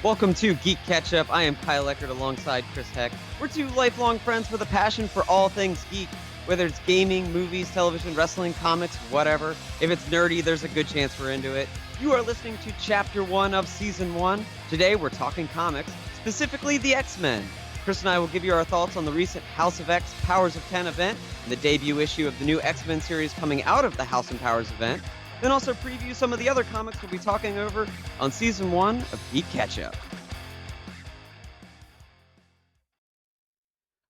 Welcome to GeeK KetchUp. I am Kyle Eckert alongside Chris Heck. We're two lifelong friends with a passion for all things geek, whether it's gaming, movies, television, wrestling, comics, whatever. If it's nerdy, there's a good chance we're into it. You are listening to Chapter 1 of Season 1. Today, we're talking comics, specifically the X-Men. Chris and I will give you our thoughts on the recent House of X Powers of 10 event and the debut issue of the new X-Men series coming out of the House and Powers event. Then also preview some of the other comics we'll be talking over on Season 1 of GeeK KetchUp.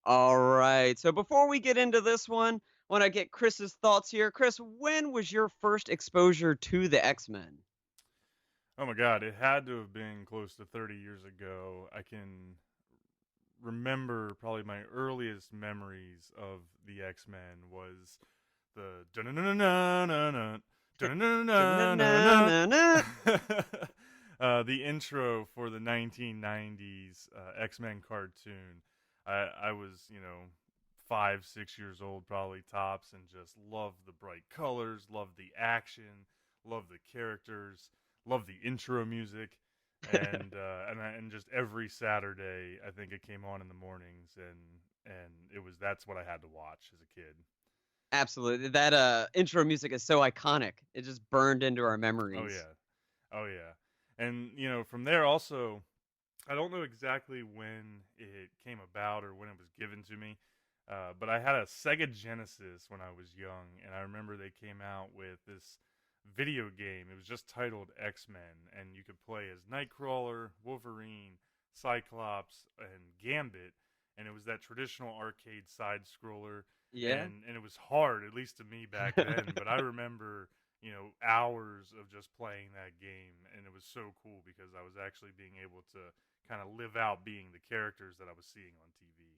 All right, so before we get into this one, I want to get Chris's thoughts here. Chris, when was your first exposure to the X-Men? Oh my God, it had to have been close to 30 years ago. I can remember probably my earliest memories of the X-Men was the dun-dun-dun-dun-dun-dun, dun-dun-dun-dun-dun-dun. The intro for the 1990s X-Men cartoon. I was, 5, 6 years old, probably tops, and just loved the bright colors, loved the action, loved the characters, loved the intro music, and just every Saturday, I think it came on in the mornings, and that's what I had to watch as a kid. Absolutely. That intro music is so iconic. It just burned into our Oh memories. yeah, oh yeah, and from there also, I don't know exactly when it came about or when it was given to me, but I had a Sega Genesis when I was young, and I remember they came out with this video game. It was just titled X-Men, and you could play as Nightcrawler, Wolverine, Cyclops, and Gambit, and it was that traditional arcade side scroller, Yeah. and it was hard, at least to me back then. But I remember, hours of just playing that game, and it was so cool because I was actually being able to kind of live out being the characters that I was seeing on TV.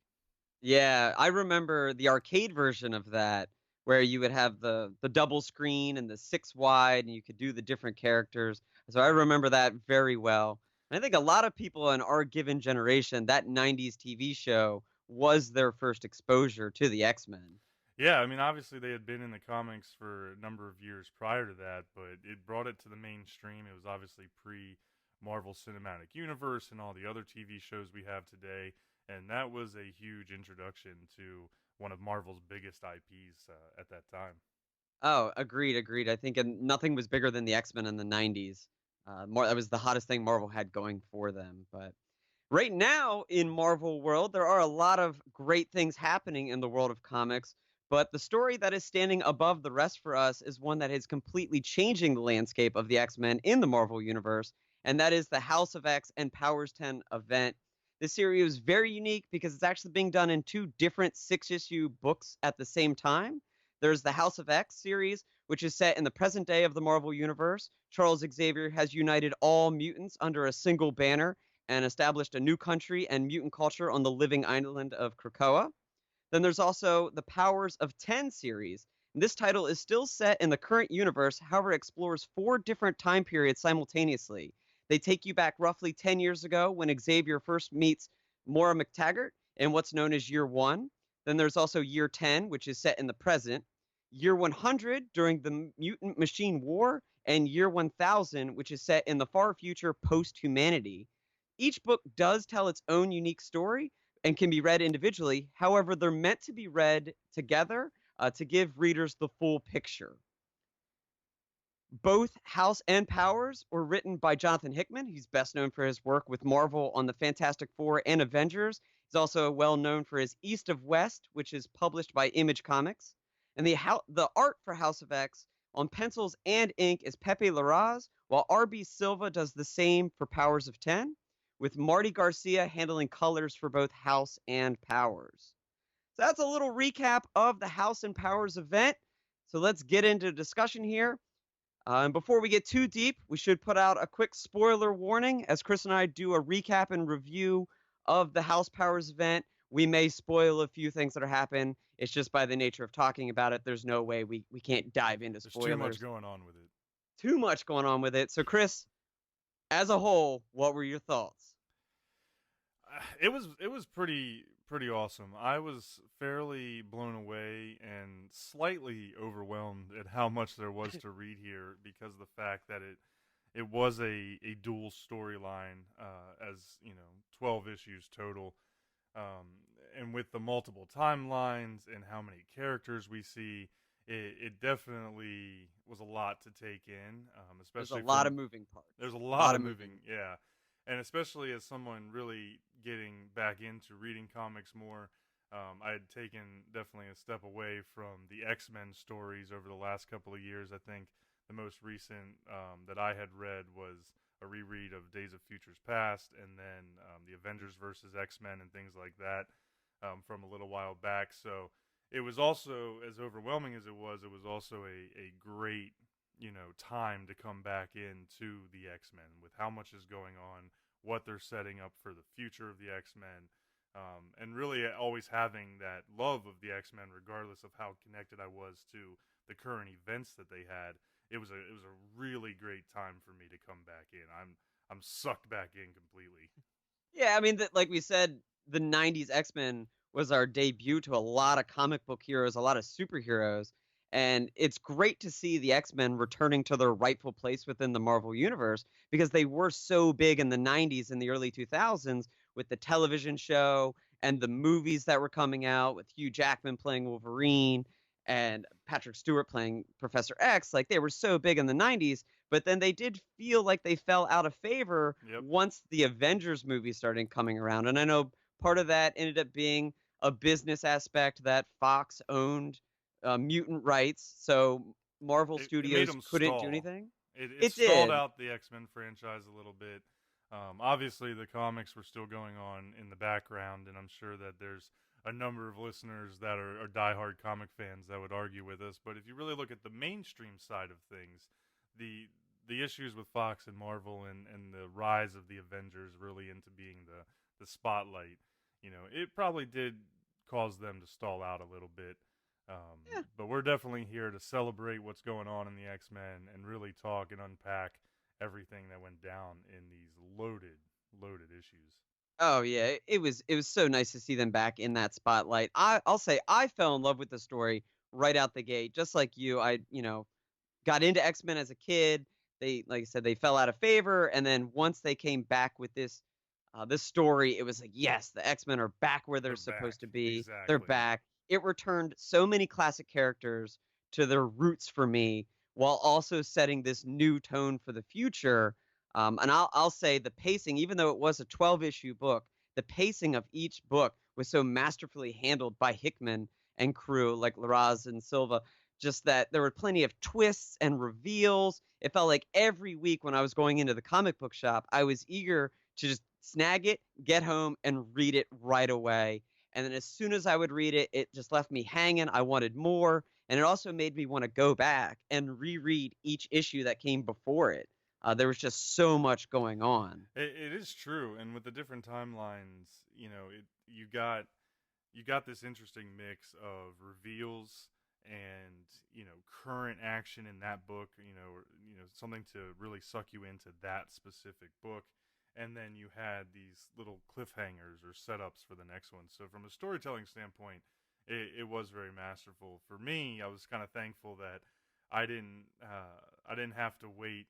Yeah, I remember the arcade version of that where you would have the double screen and the 6 wide and you could do the different characters. So I remember that very well. And I think a lot of people in our given generation, that 90s TV show was their first exposure to the X-Men. Yeah, I mean, obviously they had been in the comics for a number of years prior to that, but it brought it to the mainstream. It was obviously pre Marvel Cinematic Universe and all the other TV shows we have today, and that was a huge introduction to one of Marvel's biggest IPs at that time. Oh, agreed, agreed. I think nothing was bigger than the X-Men in the 90s. More that was the hottest thing Marvel had going for them, but right now in Marvel world, there are a lot of great things happening in the world of comics, but the story that is standing above the rest for us is one that is completely changing the landscape of the X-Men in the Marvel universe, and that is the House of X and Powers 10 event. This series is very unique because it's actually being done in two different 6-issue books at the same time. There's the House of X series, which is set in the present day of the Marvel universe. Charles Xavier has united all mutants under a single banner and established a new country and mutant culture on the living island of Krakoa. Then there's also the Powers of 10 series. This title is still set in the current universe, however, explores 4 different time periods simultaneously. They take you back roughly 10 years ago when Xavier first meets Moira McTaggart in what's known as Year 1. Then there's also Year 10, which is set in the present. Year 100 during the Mutant Machine War, and Year 1000, which is set in the far future post humanity. Each book does tell its own unique story and can be read individually. However, they're meant to be read together to give readers the full picture. Both House and Powers were written by Jonathan Hickman. He's best known for his work with Marvel on the Fantastic Four and Avengers. He's also well known for his East of West, which is published by Image Comics. And the art for House of X on pencils and ink is Pepe Larraz, while R.B. Silva does the same for Powers of 10, with Marty Garcia handling colors for both House and Powers. So that's a little recap of the House and Powers event. So let's get into discussion here. And before we get too deep, we should put out a quick spoiler warning. As Chris and I do a recap and review of the House Powers event, we may spoil a few things that are happening. It's just by the nature of talking about it. There's no way we can't dive into There's too much spoilers. going on with it. Too much going on with it. So, Chris, as a whole, what were your thoughts? It was pretty awesome. I was fairly blown away and slightly overwhelmed at how much there was to read here because of the fact that it was a dual storyline, as 12 issues total, um, and with the multiple timelines and how many characters we see, it definitely was a lot to take in, There's a especially lot from of moving there's parts. a A lot lot of of moving, moving. yeah, and especially as someone really getting back into reading comics more. I had taken definitely a step away from the X-Men stories over the last couple of years. I think the most recent that I had read was a reread of Days of Futures Past, and then the Avengers versus X-Men and things like that, from a little while back. So it was also, as overwhelming as it was also a great time to come back into the X-Men with how much is going on, what they're setting up for the future of the X-Men, and really always having that love of the X-Men, regardless of how connected I was to the current events that they had. It was a really great time for me to come back in. I'm sucked back in completely. Yeah, I mean, like we said, the '90s X-Men was our debut to a lot of comic book heroes, a lot of superheroes, and it's great to see the X-Men returning to their rightful place within the Marvel universe because they were so big in the '90s and the early 2000s with the television show and the movies that were coming out with Hugh Jackman playing Wolverine and Patrick Stewart playing Professor X. Like they were so big in the '90s, but then they did feel like they fell out of favor Yep. once the Avengers movie started coming around. And I know part of that ended up being a business aspect that Fox owned mutant rights, so Marvel It made Studios them couldn't do stall. anything. It It stalled did. out the X Men franchise a little bit. Obviously, the comics were still going on in the background, and I'm sure that there's a number of listeners that are diehard comic fans that would argue with us. But if you really look at the mainstream side of things, the the issues with Fox and Marvel and the rise of the Avengers really into being the spotlight, it probably did cause them to stall out a little bit. Yeah. But we're definitely here to celebrate what's going on in the X Men and really talk and unpack everything that went down in these loaded issues. Oh yeah, it was so nice to see them back in that spotlight. I'll say I fell in love with the story right out the gate, just like you. I got into X-Men as a kid. They, like I said, they fell out of favor, and then once they came back with this story, it was like, yes, the X-Men are back where they're They're back. supposed to be. They're Exactly. back. It returned so many classic characters to their roots for me, while also setting this new tone for the future. And I'll say the pacing, even though it was a 12-issue book, the pacing of each book was so masterfully handled by Hickman and crew, like Larraz and Silva, just that there were plenty of twists and reveals. It felt like every week when I was going into the comic book shop, I was eager to just snag it, get home, and read it right away. And then as soon as I would read it, it just left me hanging. I wanted more. And it also made me want to go back and reread each issue that came before it. There was just so much going on. It is true, and with the different timelines, you got this interesting mix of reveals and current action in that book, something to really suck you into that specific book, and then you had these little cliffhangers or setups for the next one. So from a storytelling standpoint, it was very masterful. For me, I was kind of thankful that I didn't have to wait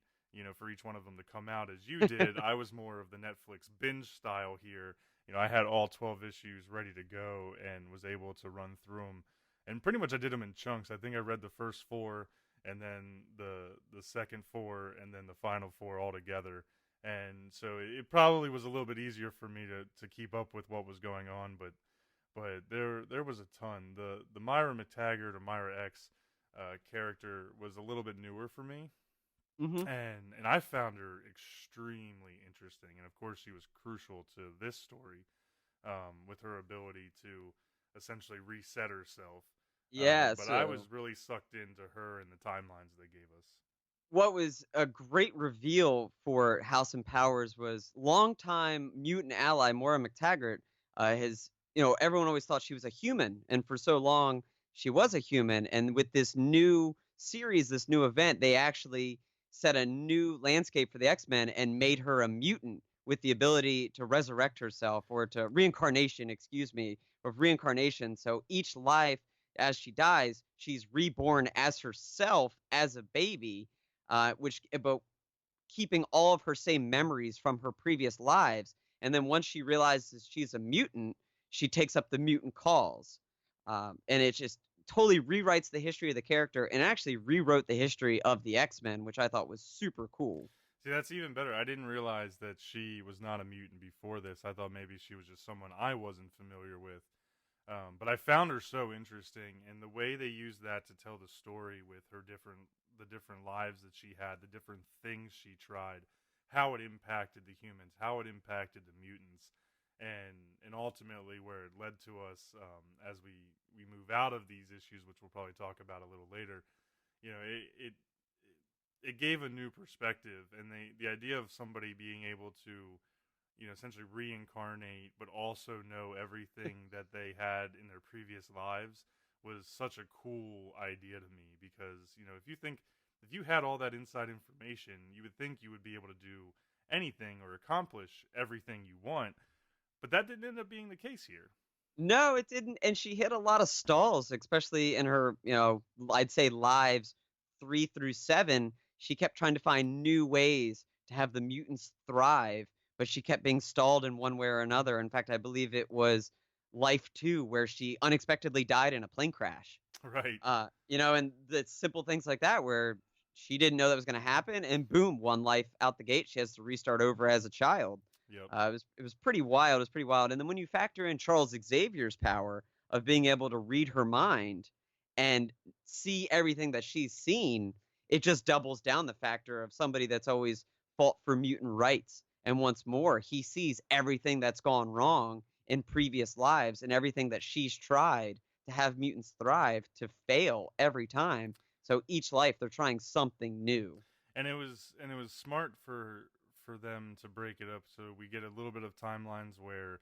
for each one of them to come out as you did. I was more of the Netflix binge style here. I had all 12 issues ready to go and was able to run through them. And pretty much I did them in chunks. I think I read the first four and then the second four and then the final four all together. And so it probably was a little bit easier for me to keep up with what was going on, but there was a ton. The Myra McTaggart or Myra X character was a little bit newer for me, Hmm. and I found her extremely interesting. And of course, she was crucial to this story, with her ability to essentially reset herself. Yeah. But I So was really sucked into her and the timelines they gave us. what was a great reveal for House and Powers was longtime mutant ally Maura McTaggart. Everyone always thought she was a human, and for so long she was a human. And with this new series, this new event, they actually set a new landscape for the X-Men and made her a mutant with the ability to resurrect herself or to reincarnation, excuse me, of reincarnation. So each life, as she dies, she's reborn as herself as a baby, which but keeping all of her same memories from her previous lives. And then once she realizes she's a mutant, she takes up the mutant calls. And it just totally rewrites the history of the character and actually rewrote the history of the X-Men, which I thought was super cool. See, that's even better. I didn't realize that she was not a mutant before this. I thought maybe she was just someone I wasn't familiar with. But I found her so interesting, and the way they used that to tell the story with the different lives that she had, the different things she tried, how it impacted the humans, how it impacted the mutants, and ultimately where it led to us as we move out of these issues, which we'll probably talk about a little later. You know, it gave a new perspective, and the idea of somebody being able to, you know, essentially reincarnate but also know everything that they had in their previous lives was such a cool idea to me, because, you know, if you had all that inside information, you would think you would be able to do anything or accomplish everything you want, but that didn't end up being the case here. No, it didn't, and she hit a lot of stalls, especially in her, I'd say lives 3 through 7. She kept trying to find new ways to have the mutants thrive, but she kept being stalled in one way or another. In fact, I believe it was Life 2 where she unexpectedly died in a plane crash. Right. And the simple things like that where she didn't know that was going to happen, and boom, one life out the gate. She has to restart over as a child. Yep. It was pretty wild. It was pretty wild. And then when you factor in Charles Xavier's power of being able to read her mind and see everything that she's seen, it just doubles down the factor of somebody that's always fought for mutant rights. And once more, he sees everything that's gone wrong in previous lives and everything that she's tried to have mutants thrive to fail every time. So each life they're trying something new. And it was smart for them to break it up, so we get a little bit of timelines where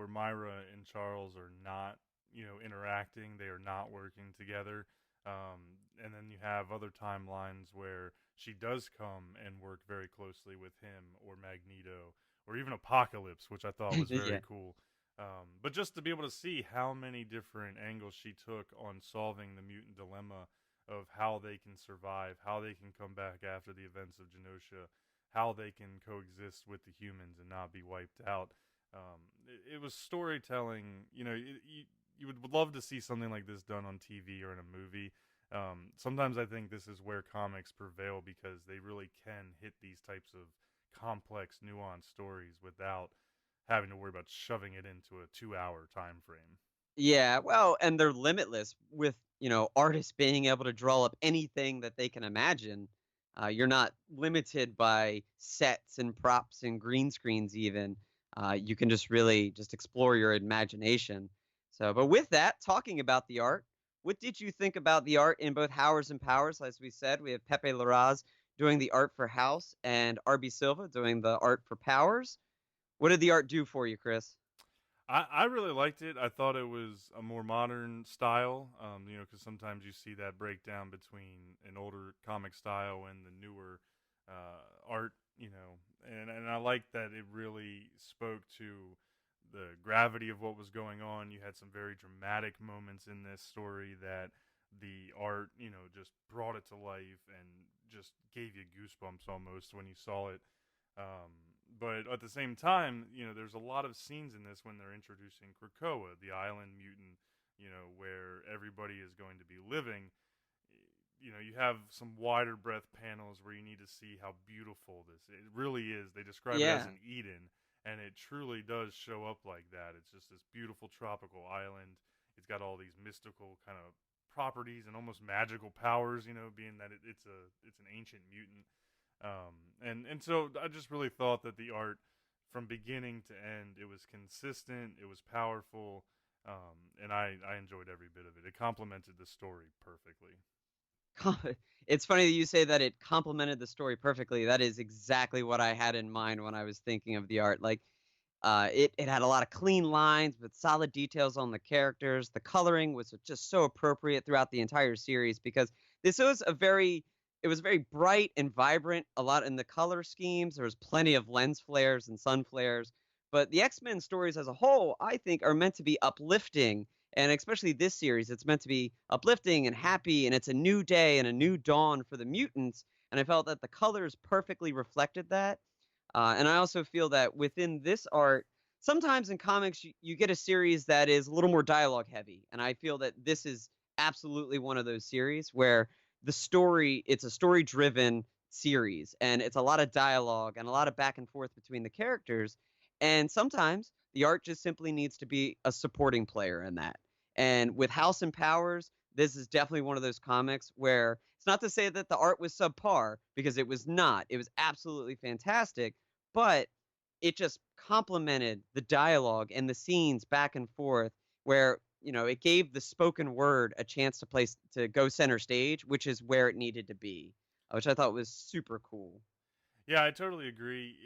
Myra and Charles are not, you know, interacting, they are not working together. And then you have other timelines where she does come and work very closely with him or Magneto or even Apocalypse, which I thought was very Yeah. cool. But just to be able to see how many different angles she took on solving the mutant dilemma of how they can survive, how they can come back after the events of Genosha, how they can coexist with the humans and not be wiped out. It was storytelling. You know, you would love to see something like this done on TV or in a movie. Sometimes I think this is where comics prevail, because they really can hit these types of complex, nuanced stories without having to worry about shoving it into a 2-hour time frame. Yeah, well, and they're limitless with, artists being able to draw up anything that they can imagine. You're not limited by sets and props and green screens even. You can just really just explore your imagination. So, but with that, talking about the art, what did you think about the art in both Howers and Powers? As we said, we have Pepe Larraz doing the art for House and RB Silva doing the art for Powers. What did the art do for you, Chris? I really liked it. I thought it was a more modern style, you know, because sometimes you see that breakdown between an older comic style and the newer art, you know, and I liked that it really spoke to the gravity of what was going on. You had some very dramatic moments in this story that the art, you know, just brought it to life and just gave you goosebumps almost when you saw it. But at the same time, you know, there's a lot of scenes in this when they're introducing Krakoa, the island mutant, you know, where everybody is going to be living. You know, you have some wider breadth panels where you need to see how beautiful this is. It really is. They describe it as Yeah. an Eden, and it truly does show up like that. It's just this beautiful tropical island. It's got all these mystical kind of properties and almost magical powers, you know, being that it's an ancient mutant. And so I just really thought that the art, from beginning to end, it was consistent, it was powerful, and I enjoyed every bit of it. It complemented the story perfectly. It's funny that you say that it complemented the story perfectly. That is exactly what I had in mind when I was thinking of the art. Like, it had a lot of clean lines with solid details on the characters. The coloring was just so appropriate throughout the entire series because this was it was very bright and vibrant. A lot in the color schemes. There was plenty of lens flares and sun flares. But the X-Men stories as a whole, I think, are meant to be uplifting, and especially this series, it's meant to be uplifting and happy, and it's a new day and a new dawn for the mutants. and I felt that the colors perfectly reflected that. And I also feel that within this art, sometimes in comics, you get a series that is a little more dialogue heavy. And I feel that this is absolutely one of those series where it's a story driven series and it's a lot of dialogue and a lot of back and forth between the characters. And sometimes the art just simply needs to be a supporting player in that. And with House and Powers, this is definitely one of those comics where it's not to say that the art was subpar because it was not. It was absolutely fantastic, but it just complemented the dialogue and the scenes back and forth where, it gave the spoken word a chance to go center stage, which is where it needed to be, which I thought was super cool. Yeah, I totally agree.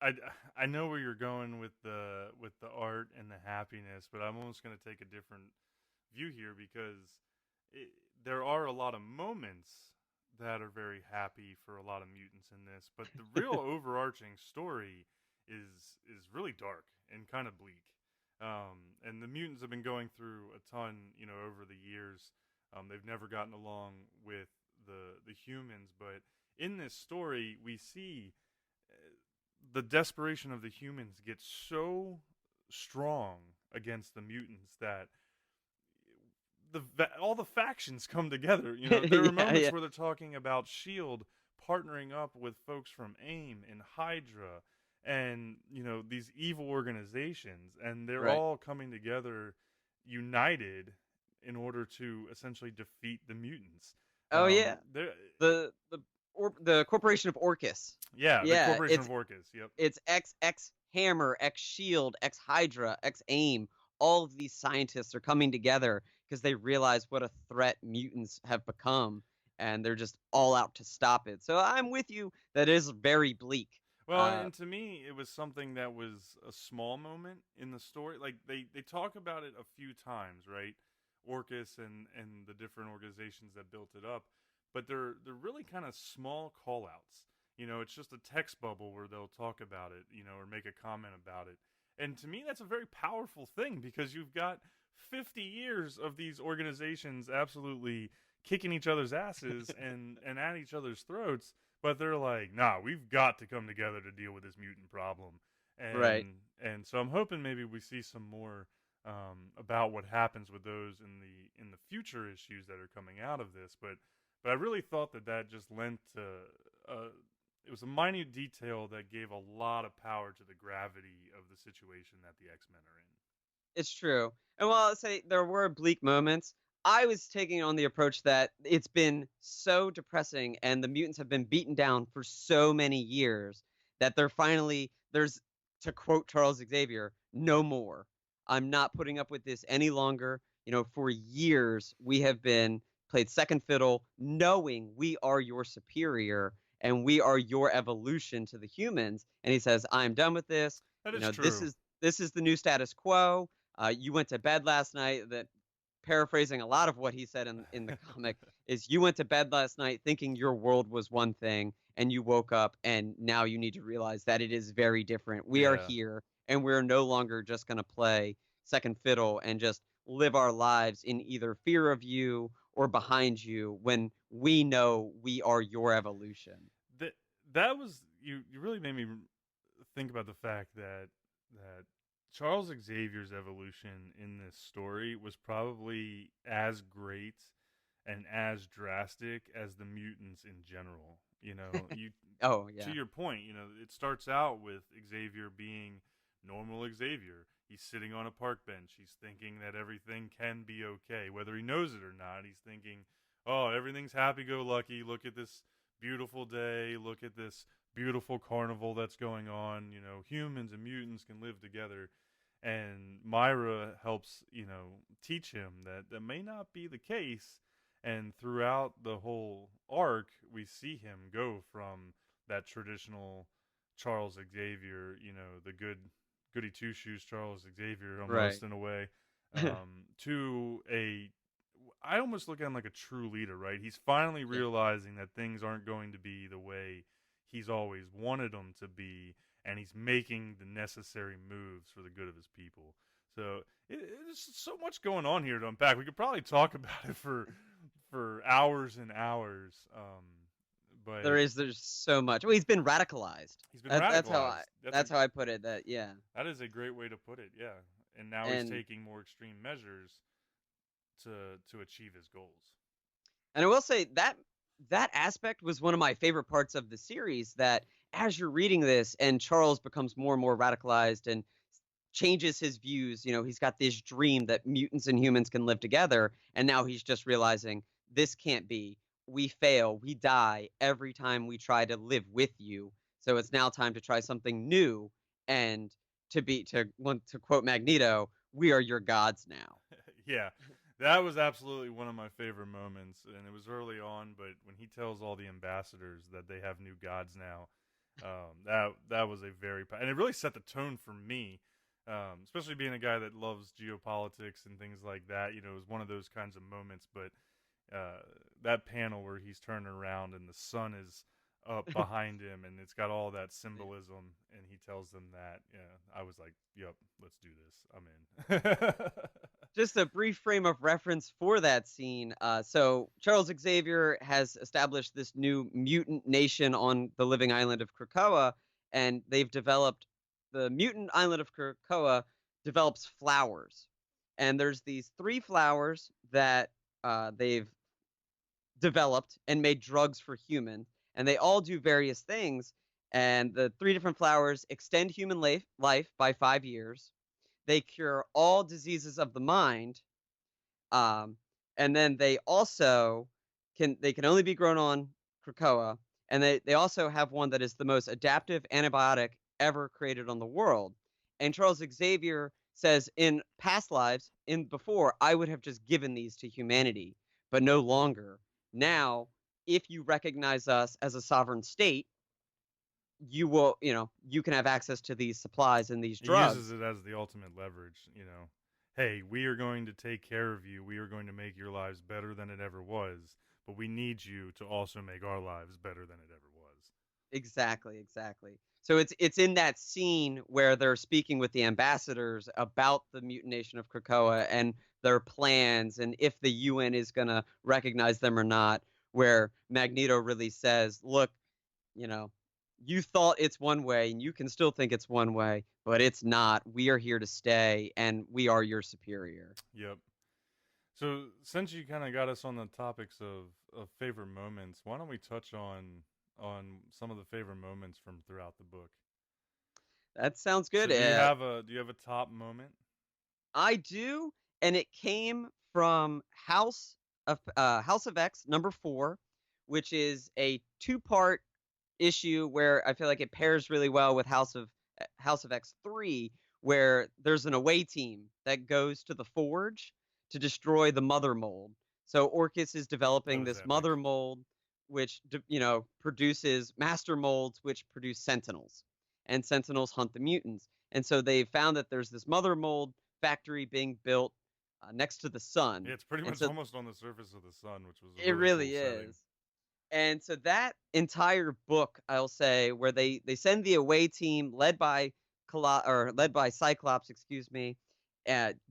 I I know where you're going with the art and the happiness, but I'm almost going to take a different view here because it, there are a lot of moments that are very happy for a lot of mutants in this, but the real overarching story is really dark and kind of bleak. And the mutants have been going through a ton, over the years. They've never gotten along with the humans, but in this story, we see the desperation of the humans gets so strong against the mutants that all the factions come together. There are Yeah, moments yeah. where they're talking about Shield partnering up with folks from AIM and Hydra and these evil organizations, and they're Right. all coming together united in order to essentially defeat the mutants. Oh yeah. There, The corporation of Orcus. yeah, the Yeah, Corporation of Orcus. Yep. it's X Hammer, X Shield, X Hydra, X AIM. All of these scientists are coming together because they realize what a threat mutants have become, and they're just all out to stop it. So I'm with you. That is very bleak. Well, Uh, and to me, it was something that was a small moment in the story. Like they talk about it a few times, right? Orcus and the different organizations that built it up, but they're really kind of small call outs. It's just a text bubble where they'll talk about it, or make a comment about it. And to me, that's a very powerful thing because you've got 50 years of these organizations absolutely kicking each other's asses and at each other's throats, but they're like, nah, we've got to come together to deal with this mutant problem. right. And so I'm hoping maybe we see some more about what happens with those in the future issues that are coming out of this. But I really thought that just lent to it was a minute detail that gave a lot of power to the gravity of the situation that the X-Men are in. It's true. And while I say there were bleak moments, I was taking on the approach that it's been so depressing and the mutants have been beaten down for so many years that there's, to quote Charles Xavier, no more. I'm not putting up with this any longer. For years, we have been played second fiddle, knowing we are your superior and we are your evolution to the humans. And he says, I'm done with this. That You is know, true. this is the new status quo. You went to bed last night. That paraphrasing a lot of what he said in the comic is you went to bed last night thinking your world was one thing and you woke up and now you need to realize that it is very different. We are Yeah. here and we're no longer just going to play second fiddle and just live our lives in either fear of you or behind you when we know we are your evolution. that that was you really made me think about the fact that Charles Xavier's evolution in this story was probably as great and as drastic as the mutants in general. You Oh, to yeah. your point, it starts out with Xavier being normal Xavier. He's sitting on a park bench. He's thinking that everything can be okay, whether he knows it or not. He's thinking, "Oh, everything's happy-go-lucky. Look at this beautiful day. Look at this beautiful carnival that's going on. Humans and mutants can live together." And Myra helps, teach him that that may not be the case. And throughout the whole arc, we see him go from that traditional Charles Xavier, the goody two shoes Charles Xavier, Right. almost in a way, to a I almost look at him like a true leader, right? He's finally Yeah. realizing that things aren't going to be the way he's always wanted them to be, and he's making the necessary moves for the good of his people. So there's so much going on here to unpack. We could probably talk about it for hours and hours. But there's so much. Well, he's been radicalized. he's been That's how I radicalized. That's a that's how I put it. That yeah. that is a great way to put it. Yeah, and now he's And taking more extreme measures to achieve his goals. And I will say that that aspect was one of my favorite parts of the series. That as you're reading this, and Charles becomes more and more radicalized and changes his views. He's got this dream that mutants and humans can live together, and now he's just realizing this can't be. We fail, we die every time we try to live with you. So it's now time to try something new, and to quote Magneto, we are your gods now. Yeah, that was absolutely one of my favorite moments, and it was early on. But when he tells all the ambassadors that they have new gods now, that was a and it really set the tone for me, especially being a guy that loves geopolitics and things like that. You know, it was one of those kinds of moments. But uh, that panel where he's turning around and the sun is up behind him, and it's got all that symbolism, and he tells them that. Yeah, I was like, "Yep, let's do this. I'm in." Just a brief frame of reference for that scene. So Charles Xavier has established this new mutant nation on the living island of Krakoa, and they've developed the mutant island of Krakoa develops flowers, and there's these three flowers that they've developed and made drugs for humans, and they all do various things. And the three different flowers extend human life by 5 years. They cure all diseases of the mind, um, and then they can only be grown on Krakoa, and they also have one that is the most adaptive antibiotic ever created on the world. And Charles Xavier says in past lives, in before, I would have just given these to humanity, but no longer. Now, if you recognize us as a sovereign state, you can have access to these supplies and these He uses drugs. it as the ultimate leverage, you know. Hey, we are going to take care of you. We are going to make your lives better than it ever was, but we need you to also make our lives better than it ever was. Exactly, exactly. So it's in that scene where they're speaking with the ambassadors about the mutination of Krakoa and their plans and if the UN is going to recognize them or not, where Magneto really says, "Look, you know, you thought it's one way and you can still think it's one way, but it's not. We are here to stay and we are your superior." Yep. So, since you kind of got us on the topics of favorite moments, why don't we touch on some of the favorite moments from throughout the book? That sounds So, good. do you have a top moment? I do, and it came from House of X #4, which is a two-part issue where I feel like it pairs really well with House of X 3, where there's an away team that goes to the forge to destroy the mother mold. So Orcus is What developing does this that make? mother mold, which produces master molds, which produce sentinels, and sentinels hunt the mutants. And so they found that there's this mother mold factory being built next to the sun, Yeah, it's pretty and much so almost on the surface of the sun, which was a it really cool really setting. is. And so that entire book, I'll say, where they send the away team led by Cyclops, excuse me.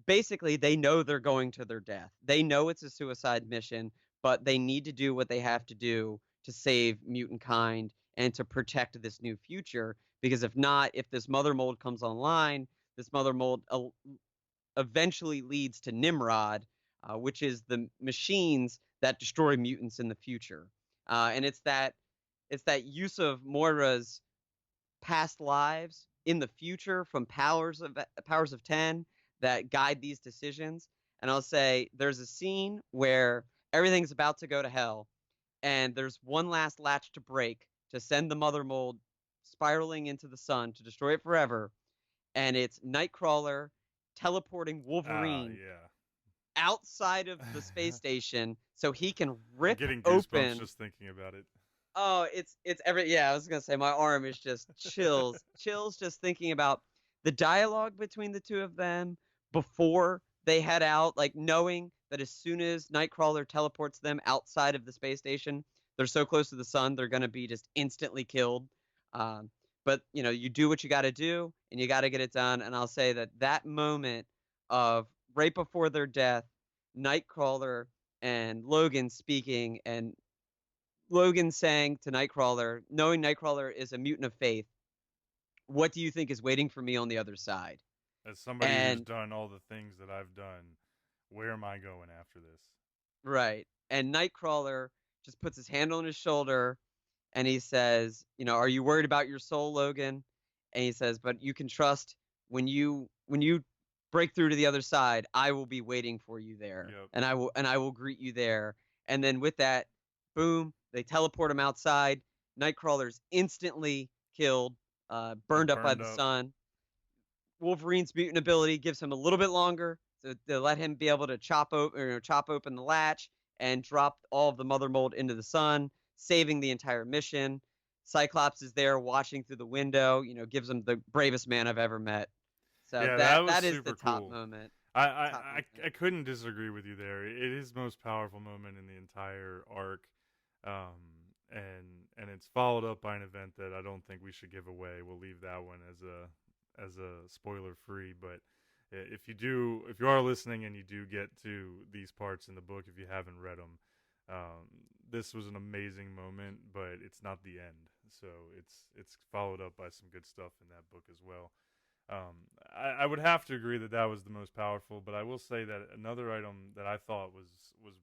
Basically, they know they're going to their death. They know it's a suicide mission, but they need to do what they have to do to save mutant kind and to protect this new future. Because if not, if this mother mold comes online, this mother mold eventually leads to Nimrod, which is the machines that destroy mutants in the future. And it's that use of Moira's past lives in the future from powers of 10 that guide these decisions. And I'll say there's a scene where everything's about to go to hell, and there's one last latch to break to send the mother mold spiraling into the sun to destroy it forever. And it's Nightcrawler teleporting Wolverine Yeah. outside of the space station so he can I'm rip getting goosebumps open. just thinking about it. Oh, it's every yeah, I was gonna say my arm is just chills just thinking about the dialogue between the two of them before they head out, like knowing that as soon as Nightcrawler teleports them outside of the space station, they're so close to the sun, they're gonna be just instantly killed. Um, but you do what you got to do, and you got to get it done. And I'll say that that moment of right before their death, Nightcrawler and Logan speaking, and Logan saying to Nightcrawler, knowing Nightcrawler is a mutant of faith, what do you think is waiting for me on the other side? As somebody who's And done all the things that I've done, where am I going after this? right. And Nightcrawler just puts his hand on his shoulder and he says, "Are you worried about your soul, Logan?" And he says, "But you can trust when you break through to the other side, I will be waiting for you there, Yep. and I will greet you there." And then with that, boom, they teleport him outside. Nightcrawler's instantly killed, And burned up by burned the up. sun. Wolverine's mutant ability gives him a little bit longer to let him be able to chop open the latch and drop all of the mother mold into the sun, saving the entire mission. Cyclops is there watching through the window, gives him the bravest man I've ever met. So Yeah, that that was that is the super top cool. moment. I, Top I moment. I couldn't disagree with you there. It is the most powerful moment in the entire arc, and it's followed up by an event that I don't think we should give away. We'll leave that one as a spoiler free. But if you are listening and you do get to these parts in the book, if you haven't read them, this was an amazing moment, but it's not the end. So it's followed up by some good stuff in that book as well. I would have to agree that that was the most powerful, but I will say that another item that I thought was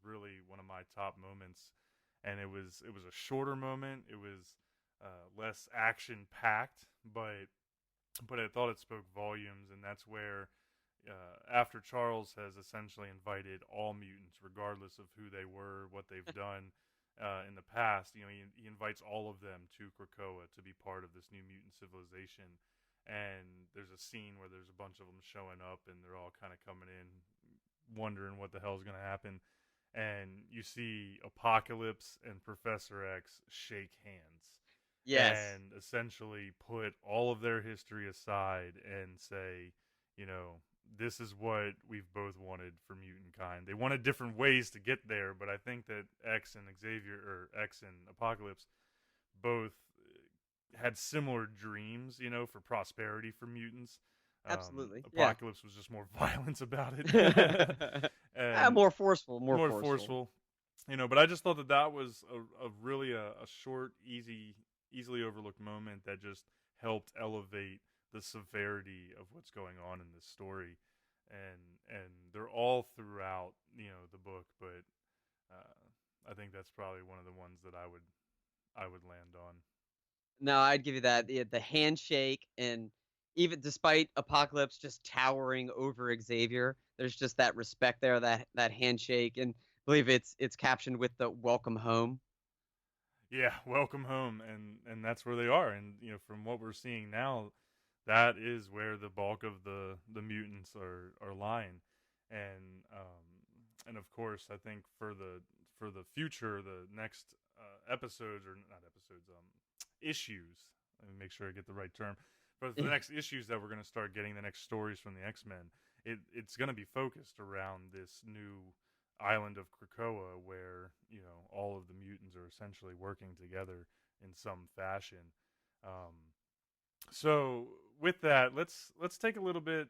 really one of my top moments, and it was a shorter moment. It was less action packed, but I thought it spoke volumes, and that's where after Charles has essentially invited all mutants, regardless of who they were, what they've done in the past, he invites all of them to Krakoa to be part of this new mutant civilization. And there's a scene where there's a bunch of them showing up, and they're all kind of coming in, wondering what the hell's going to happen. And you see Apocalypse and Professor X shake hands Yes, and essentially put all of their history aside and say, you know, this is what we've both wanted for mutant kind. They wanted different ways to get there, but I think that X and Xavier, or X and Apocalypse, both had similar dreams, for prosperity for mutants. absolutely. Yeah. Apocalypse was just more violence about it, and More forceful, more more forceful. forceful. But I just thought that that was a really a short, easily overlooked moment that just helped elevate the severity of what's going on in this story, and they're all throughout the book, but I think that's probably one of the ones that I would land on. No, I'd give you that. The handshake, and even despite Apocalypse just towering over Xavier, there's just that respect there, that handshake, and I believe it's captioned with the "Welcome home." Yeah, welcome home, and that's where they are, and from what we're seeing now, that is where the bulk of the mutants are lying, and and of course, I think for the future, the next episodes, or not episodes, issues. Let me make sure I get the right term. But the next issues that we're going to start getting, the next stories from the X-Men, it's going to be focused around this new island of Krakoa, where all of the mutants are essentially working together in some fashion. Um, so with that, let's take a little bit,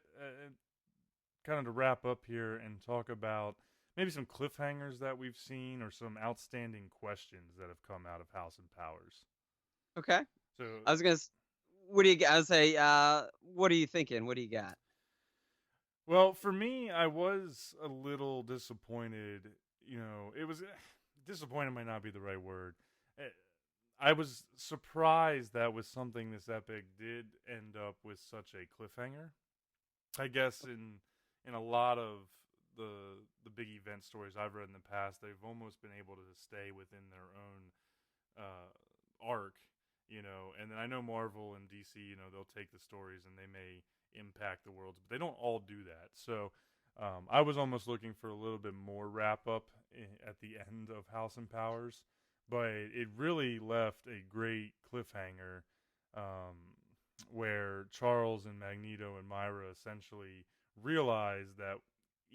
kind of to wrap up here, and talk about maybe some cliffhangers that we've seen, or some outstanding questions that have come out of House and Powers. Okay, So, I was gonna. What do you? I would say. What are you thinking? What do you got? well, for me, I was a little disappointed. It was disappointed might not be the right word. Eh, I was surprised that with something this epic did end up with such a cliffhanger. I guess in a lot of the big event stories I've read in the past, they've almost been able to stay within their own arc, And then I know Marvel and DC, they'll take the stories and they may impact the worlds, but they don't all do that. So I was almost looking for a little bit more wrap up at the end of House and Powers, but it really left a great cliffhanger, where Charles and Magneto and Myra essentially realize that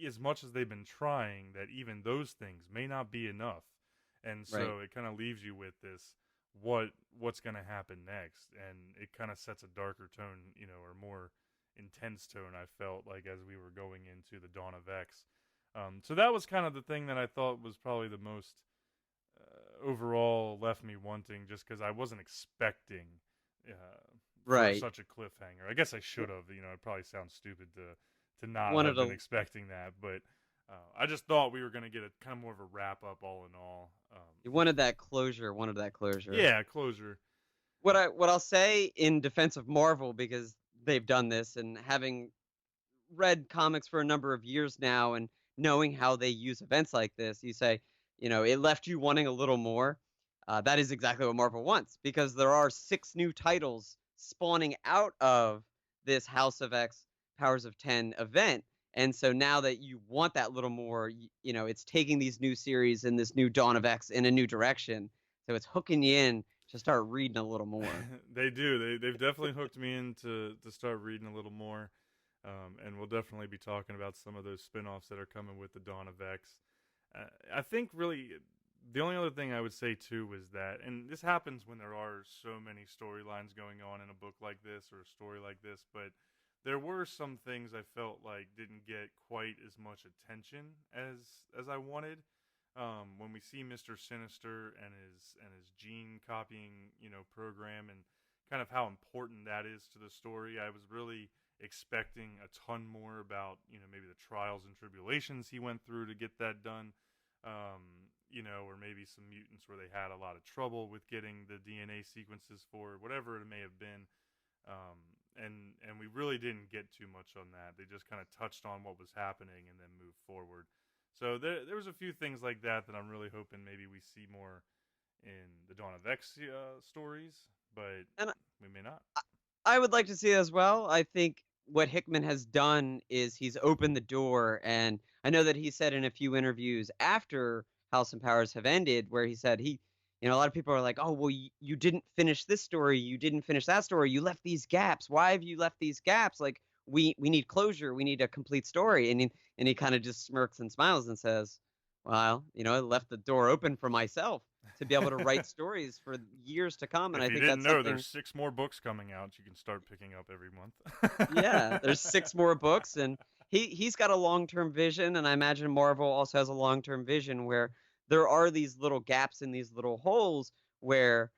as much as they've been trying, that even those things may not be enough, and Right. so it kind of leaves you with this what's going to happen next, and it kind of sets a darker tone, or more intense tone. I felt like as we were going into the Dawn of X. So that was kind of the thing that I thought was probably the most overall left me wanting, just because I wasn't expecting for Right. such a cliffhanger. I guess I should have. It probably sounds stupid to not Wanted have been to expecting that, but I just thought we were going to get a kind of more of a wrap up, all in all. wanted that closure. Wanted that closure. Yeah, closure. What I'll say in defense of Marvel, because they've done this, and having read comics for a number of years now and knowing how they use events like this, you say, it left you wanting a little more. That is exactly what Marvel wants, because there are 6 new titles spawning out of this House of X Powers of 10 event. And so now that you want that little more, it's taking these new series and this new Dawn of X in a new direction. So it's hooking you in to start reading a little more. They do. They've definitely hooked me in to start reading a little more. And we'll definitely be talking about some of those spin-offs that are coming with the Dawn of X. I think really the only other thing I would say too was that, and this happens when there are so many storylines going on in a book like this or a story like this, but there were some things I felt like didn't get quite as much attention as I wanted. When we see Mr. Sinister and his gene copying, program, and kind of how important that is to the story, I was really expecting a ton more about, maybe the trials and tribulations he went through to get that done. Or maybe some mutants where they had a lot of trouble with getting the DNA sequences for whatever it may have been. And we really didn't get too much on that. They just kind of touched on what was happening and then moved forward. So there was a few things like that I'm really hoping maybe we see more in the Dawn of X stories, but And we may not. I would like to see it as well. I think what Hickman has done is he's opened the door, and I know that he said in a few interviews after House and Powers have ended, where he said a lot of people are like, "Oh, well, you didn't finish this story, you didn't finish that story, you left these gaps. Why have you left these gaps? Like, we need closure, we need a complete story." And he kind of just smirks and smiles and says, "Well, I left the door open for myself to be able to write stories for years to come," and If I you think didn't that's know, there's something. 6 more books coming out you can start picking up every month. Yeah, there's 6 more books, and he's got a long-term vision, and I imagine Marvel also has a long-term vision where there are these little gaps in these little holes where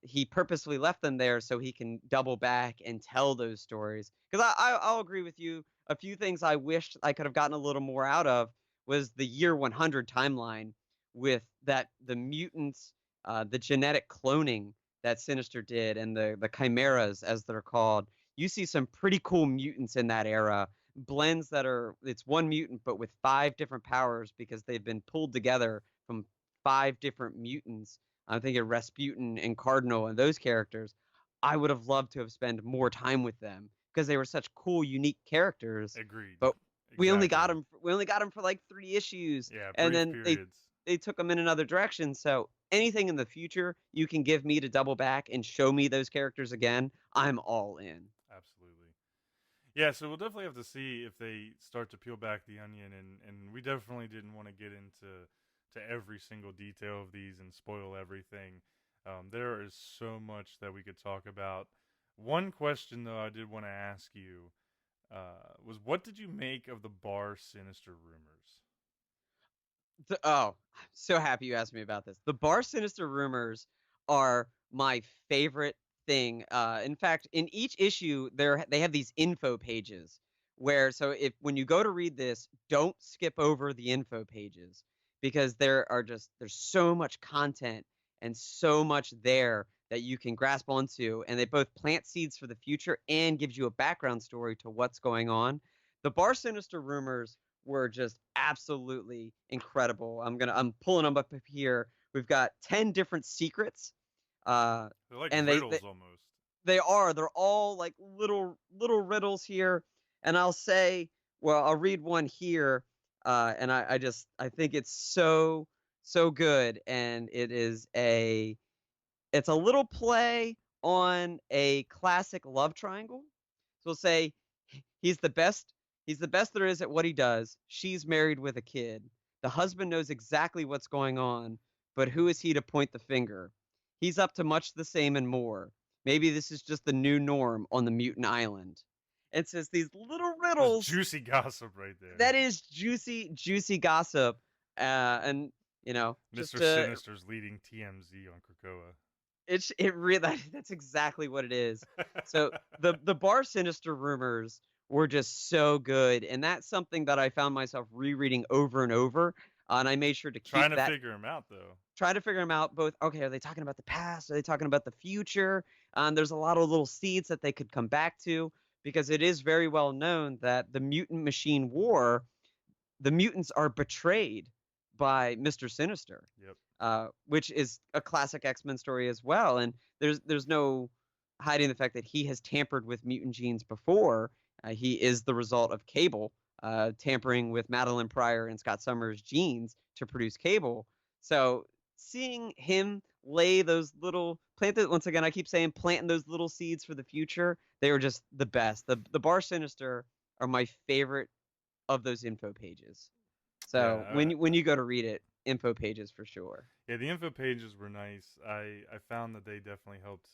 he purposely left them there so he can double back and tell those stories. Because I'll agree with you. A few things I wished I could have gotten a little more out of was the year 100 timeline with the mutants, the genetic cloning that Sinister did, and the chimeras as they're called. You see some pretty cool mutants in that era. Blends that it's one mutant, but with 5 different powers because they've been pulled together from 5 different mutants. I'm thinking Rasputin and Cardinal and those characters. I would have loved to have spent more time with them because they were such cool, unique characters. Agreed. But we only got Exactly. them. We only got them for like 3 issues, Yeah, and brief then they periods. they took them in another direction. So anything in the future you can give me to double back and show me those characters again, I'm all in. Absolutely. Yeah, so we'll definitely have to see if they start to peel back the onion, and we definitely didn't want to get into every single detail of these and spoil everything. There is so much that we could talk about. One question though I did want to ask you was, what did you make of the Bar Sinister rumors? Oh, I'm so happy you asked me about this. The Bar Sinister rumors are my favorite thing. In fact, in each issue, they have these info pages where so if when you go to read this, don't skip over the info pages because there's so much content and so much there that you can grasp onto, and they both plant seeds for the future and gives you a background story to what's going on. The Bar Sinister rumors were just absolutely incredible. I'm pulling them up here. We've got 10 different secrets. Uh They're like and riddles almost. they're all like little riddles here. And I'll read one here. And I think it's so good, and it's a little play on a classic love triangle. So we'll say he's the best. He's the best there is at what he does. She's married with a kid. The husband knows exactly what's going on, but who is he to point the finger? He's up to much the same and more. Maybe this is just the new norm on the mutant island. It says these little That's riddles. juicy gossip right there. That is juicy, juicy gossip. And just Mr. Sinister's leading TMZ on Krakoa. it really that's exactly what it is. So the Bar Sinister rumors were just so good, and that's something that I found myself rereading over and over, and I made sure to keep Trying to that figure him out though. try to figure them out both. Okay, are they talking about the past? Are they talking about the future? There's a lot of little seeds that they could come back to because it is very well known that the mutant machine war, the mutants are betrayed by Mr. Sinister, Yep. which is a classic X-Men story as well. And there's no hiding the fact that he has tampered with mutant genes before. He is the result of Cable tampering with Madeline Pryor and Scott Summers' genes to produce Cable. So seeing him lay those little plant that once again I keep saying planting those little seeds for the future, they were just the best. The Bar Sinister are my favorite of those info pages. Yeah. So when you go to read it, info pages for sure. Yeah, the info pages were nice. I found that they definitely helped,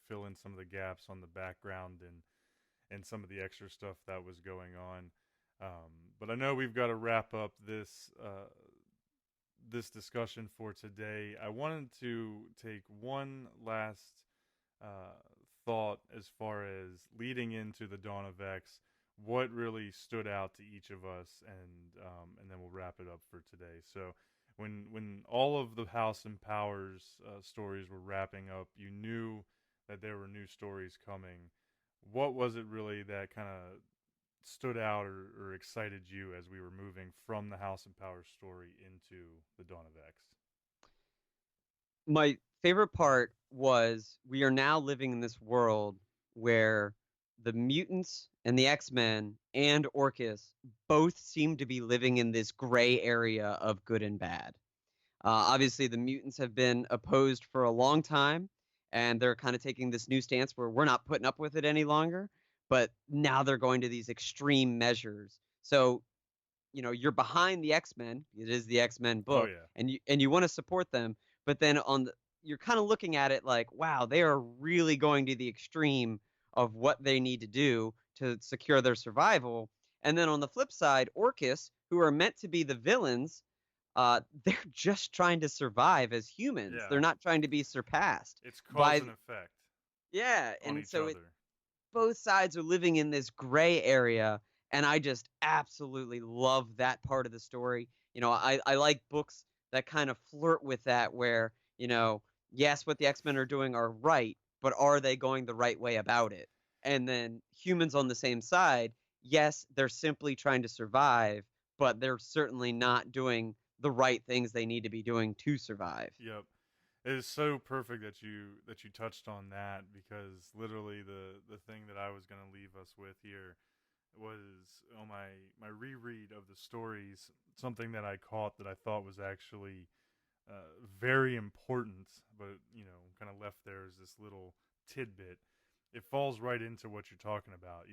fill in some of the gaps on the background and some of the extra stuff that was going on. But I know we've got to wrap up this discussion for today. I wanted to take one last uh, thought as far as leading into the Dawn of X. What really stood out to each of us, and then we'll wrap it up for today. So, when all of the House and Powers stories were wrapping up, you knew that there were new stories coming. What was it really that kind of stood out or excited you as we were moving from the House and Powers story into the Dawn of X? My favorite part was we are now living in this world where the mutants and the X-Men and Orcus both seem to be living in this gray area of good and bad. Obviously, the mutants have been opposed for a long time, and they're kind of taking this new stance where we're not putting up with it any longer. But now they're going to these extreme measures. So, you're behind the X-Men. It is the X-Men Oh book, yeah, and you want to support them. But then you're kind of looking at it like, wow, they are really going to the extreme of what they need to do to secure their survival. And then on the flip side, Orcus, who are meant to be the villains, they're just trying to survive as humans. yeah. They're not trying to be surpassed It's cause by and effect yeah, on and each so other. both sides are living in this gray area, and I just absolutely love that part of the story. I like books that kind of flirt with that where, yes, what the X-Men are doing are right, but are they going the right way about it? And then humans on the same side, yes, they're simply trying to survive, but they're certainly not doing the right things they need to be doing to survive. Yep. It is so perfect that you touched on that, because literally the thing that I was going to leave us with here was on my reread of the stories, something that I caught that I thought was actually very important, but kind of left there as this little tidbit. It falls right into what you're talking about.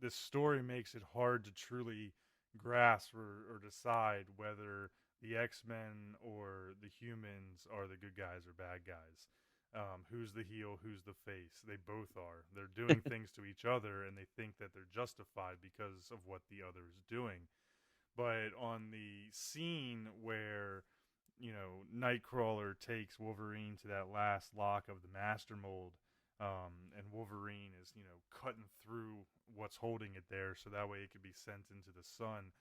This story makes it hard to truly grasp or decide whether the X-Men or the humans are the good guys or bad guys. Who's the heel? Who's the face? They both are. They're doing things to each other, and they think that they're justified because of what the other is doing. But on the scene where Nightcrawler takes Wolverine to that last lock of the Master Mold, and Wolverine is cutting through what's holding it there, so that way it could be sent into the sun.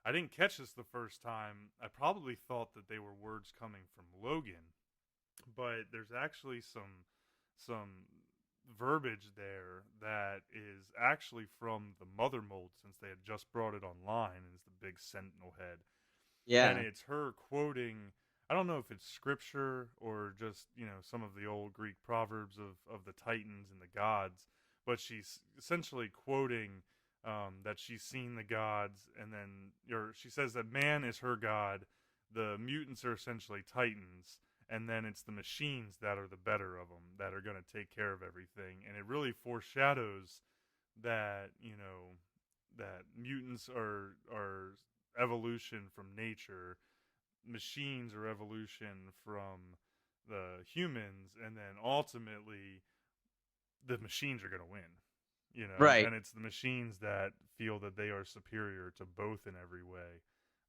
I didn't catch this the first time. I probably thought that they were words coming from Logan, but there's actually some verbiage there that is actually from the Mother Mold, since they had just brought it online, and it's the big Sentinel head. And Yeah. it's her quoting, I don't know if it's scripture or just some of the old Greek proverbs of the Titans and the gods, but she's essentially quoting that she's seen the gods, and then she says that man is her god, the mutants are essentially Titans, and then it's the machines that are the better of them that are going to take care of everything. And it really foreshadows that that mutants are evolution from nature, machines are evolution from the humans, and then ultimately the machines are going to win. Right. And it's the machines that feel that they are superior to both in every way.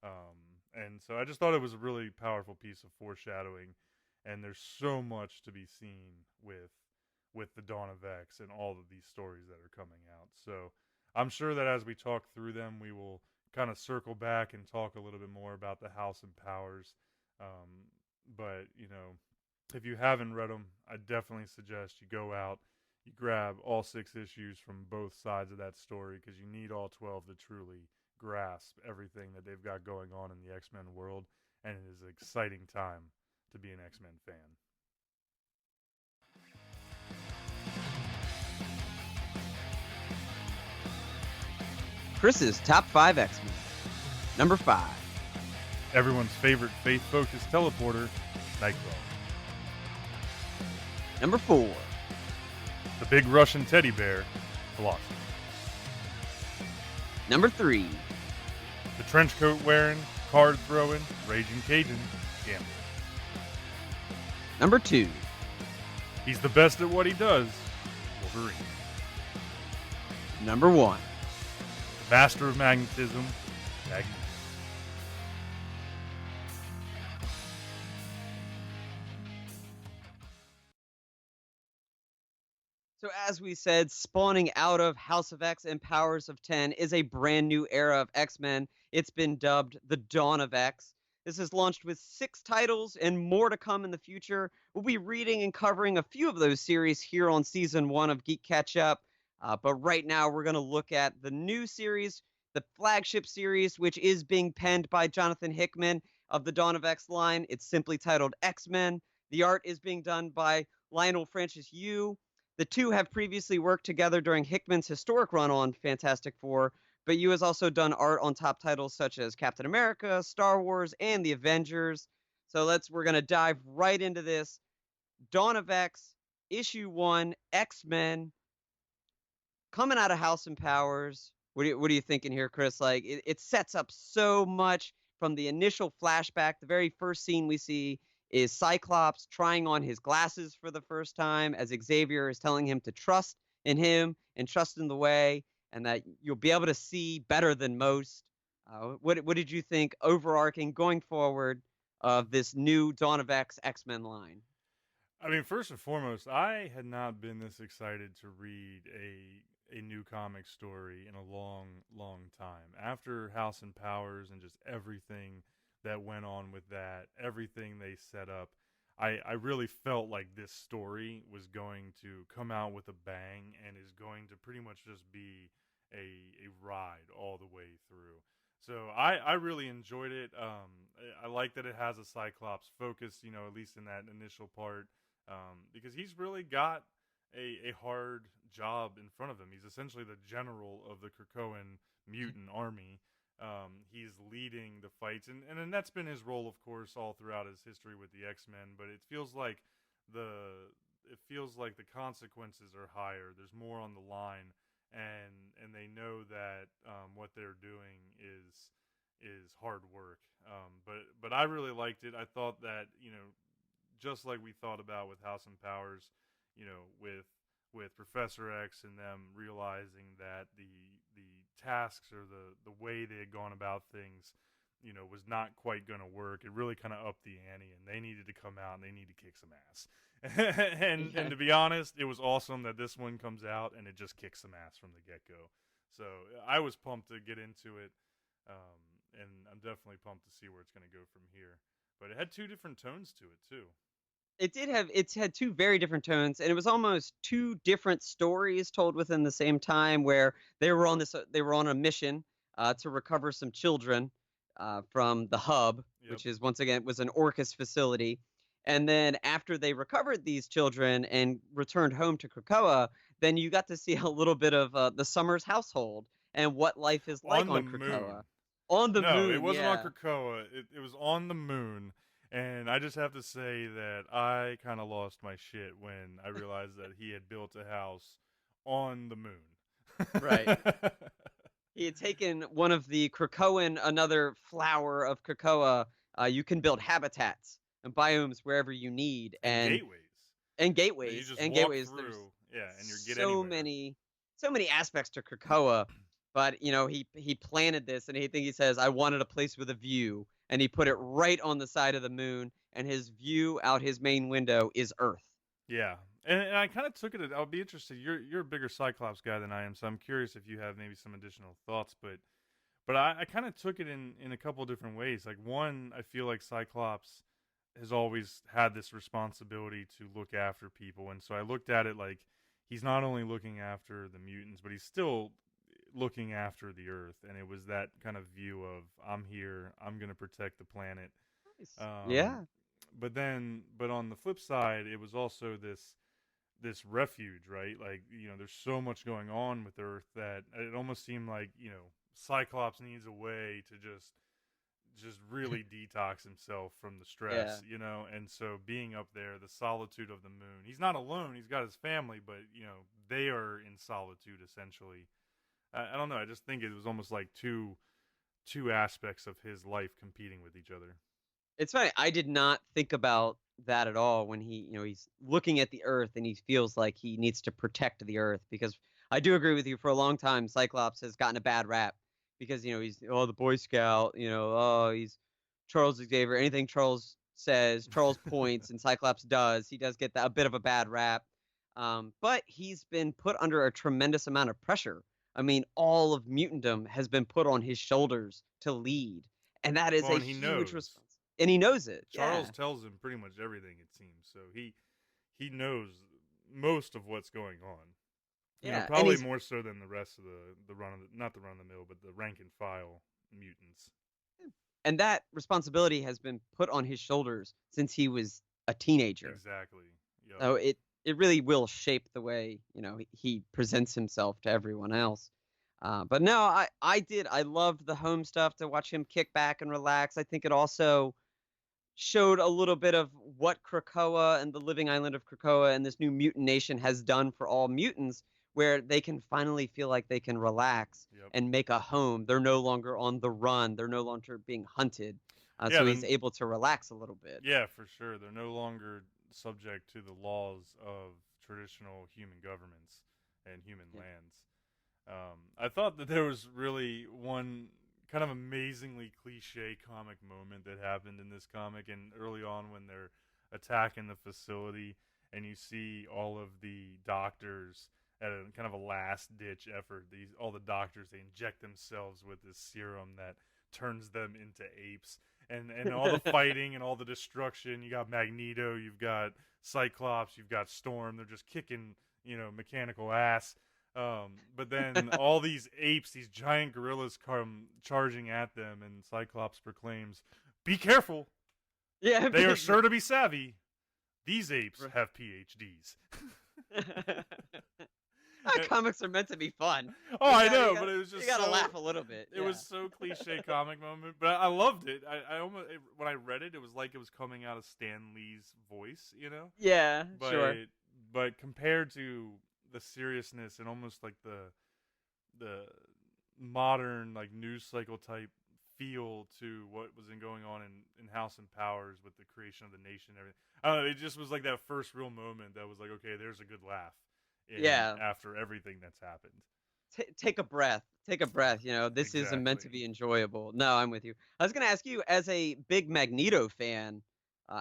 And so I just thought it was a really powerful piece of foreshadowing, and there's so much to be seen with the Dawn of X and all of these stories that are coming out. So I'm sure that as we talk through them, we will kind of circle back and talk a little bit more about the House and Powers. But if you haven't read them, I definitely suggest you go out, you grab all 6 issues from both sides of that story, because you need all 12 to truly grasp everything that they've got going on in the X-Men world, and it is an exciting time to be an X-Men fan. Chris's top 5 X-Men. Number 5. Everyone's favorite faith-focused teleporter, Nightcrawler. Number 4. The big Russian teddy bear, Colossus. Number 3. The trench coat wearing, card throwing, raging Cajun, Gambler. Number 2. He's the best at what he does, Wolverine. Number 1. Master of magnetism, Magneto. So as we said, spawning out of House of X and Powers of 10 is a brand new era of X-Men. It's been dubbed the Dawn of X. This is launched with 6 titles and more to come in the future. We'll be reading and covering a few of those series here on Season 1 of GeeK KetchUp. But right now, we're going to look at the new series, the flagship series, which is being penned by Jonathan Hickman of the Dawn of X line. It's simply titled X-Men. The art is being done by Lionel Francis Yu. The two have previously worked together during Hickman's historic run on Fantastic Four, but Yu has also done art on top titles such as Captain America, Star Wars, and the Avengers. So we're going to dive right into this. Dawn of X, Issue 1, X-Men, coming out of House and Powers. What are you thinking here, Chris? Like, it sets up so much from the initial flashback. The very first scene we see is Cyclops trying on his glasses for the first time, as Xavier is telling him to trust in him and trust in the way, and that you'll be able to see better than most. What did you think overarching going forward of this new Dawn of X-Men line? I mean, first and foremost, I had not been this excited to read a new comic story in a long, long time. After House and Powers and just everything that went on with that, everything they set up, I really felt like this story was going to come out with a bang and is going to pretty much just be a ride all the way through. So I really enjoyed it. I like that it has a Cyclops focus, at least in that initial part, because he's really got a hard job in front of him. He's essentially the general of the Krakoan mutant army. He's leading the fights, and that's been his role, of course, all throughout his history with the X-Men. But it feels like the consequences are higher. There's more on the line, and they know that what they're doing is hard work. But I really liked it. I thought that just like we thought about with House and Powers, with Professor X and them realizing that the tasks or the way they had gone about things, was not quite going to work. It really kind of upped the ante, and they needed to come out and they need to kick some ass. and to be honest, it was awesome that this one comes out and it just kicks some ass from the get-go. So I was pumped to get into it, and I'm definitely pumped to see where it's going to go from here. But it had 2 different tones to it too. It's had 2 very different tones, and it was almost 2 different stories told within the same time, where they were on a mission to recover some children from the hub, Yep. which is once again was an Orcus facility. And then after they recovered these children and returned home to Krakoa, then you got to see a little bit of the Summers household and what life is like on Krakoa. Moon. On the moon. No, it wasn't yeah. on Krakoa. It was on the moon. And I just have to say that I kind of lost my shit when I realized that he had built a house on the moon. Right. He had taken one of the Krakoan, another flower of Krakoa. You can build habitats and biomes wherever you need, and gateways. And Yeah, gateways. you just and walk gateways. through. Yeah, and you get so anywhere. many aspects to Krakoa. but, he planted this, and he says, "I wanted a place with a view," and he put it right on the side of the moon, and his view out his main window is Earth. Yeah, and I kind of took it. I'll be interested. You're a bigger Cyclops guy than I am, so I'm curious if you have maybe some additional thoughts. But I kind of took it in a couple different ways. Like one, I feel like Cyclops has always had this responsibility to look after people, and so I looked at it like he's not only looking after the mutants, but he's still looking after the Earth. And it was that kind of view of I'm here, I'm going to protect the planet. Nice. Um, Yeah. but on the flip side, it was also this refuge, right? Like, there's so much going on with Earth that it almost seemed like, Cyclops needs a way to just really detox himself from the Yeah. stress, and so being up there, the solitude of the moon. He's not alone, he's got his family, but they are in solitude essentially. I don't know, I just think it was almost like two aspects of his life competing with each other. It's funny, I did not think about that at all when he's looking at the Earth and he feels like he needs to protect the Earth because I do agree with you, for a long time, Cyclops has gotten a bad rap because, he's, oh, the Boy Scout, oh, he's Charles Xavier, anything Charles says, Charles points, and Cyclops does. He does get a bit of a bad rap. But he's been put under a tremendous amount of pressure. I mean, all of mutantdom has been put on his shoulders to lead, and that is Well, a and he huge knows. response. And he knows it. Charles Yeah. tells him pretty much everything, it seems. So he knows most of what's going on. Yeah. And Probably more so than the rest of the run of the, not the run of the mill, but the rank and file mutants. that responsibility has been put on his shoulders since he was a teenager. Exactly. Yep. So it really will shape the way, he presents himself to everyone else. But no, I loved the home stuff, to watch him kick back and relax. I think it also showed a little bit of what Krakoa and the living island of Krakoa and this new mutant nation has done for all mutants, where they can finally feel like they can relax Yep. and make a home. They're no longer on the run. They're no longer being hunted. Yeah. So he's Then. able to relax a little bit. Yeah, for sure. They're no longer subject to the laws of traditional human governments and human Yeah. lands. I thought that there was really one kind of amazingly cliche comic moment that happened in this comic, and early on when they're attacking the facility, and you see all of the doctors at a kind of a last ditch effort. These all the doctors, they inject themselves with this serum that turns them into apes, and all the fighting and all the destruction. You got Magneto, you've got Cyclops, you've got Storm. They're just kicking mechanical ass. But then all these apes, these giant gorillas, come charging at them, and Cyclops proclaims, "Be careful! Yeah. They are sure to be savvy. These apes have PhDs." Comics are meant to be fun. Oh, I know, But it was just you gotta so, laugh a little bit. It was so cliche comic moment, but I loved it. I almost when I read it, it was like it was coming out of Stan Lee's voice, Yeah, But sure. but compared to the seriousness and almost like the modern like news cycle type feel to what was going on in House and Powers with the creation of the nation and everything. I don't know, it just was like that first real moment that was like, okay, there's a good laugh in Yeah. after everything that's happened. Take a breath. Take a breath. This is meant to Exactly. be enjoyable. No, I'm with you. I was going to ask you, as a big Magneto fan,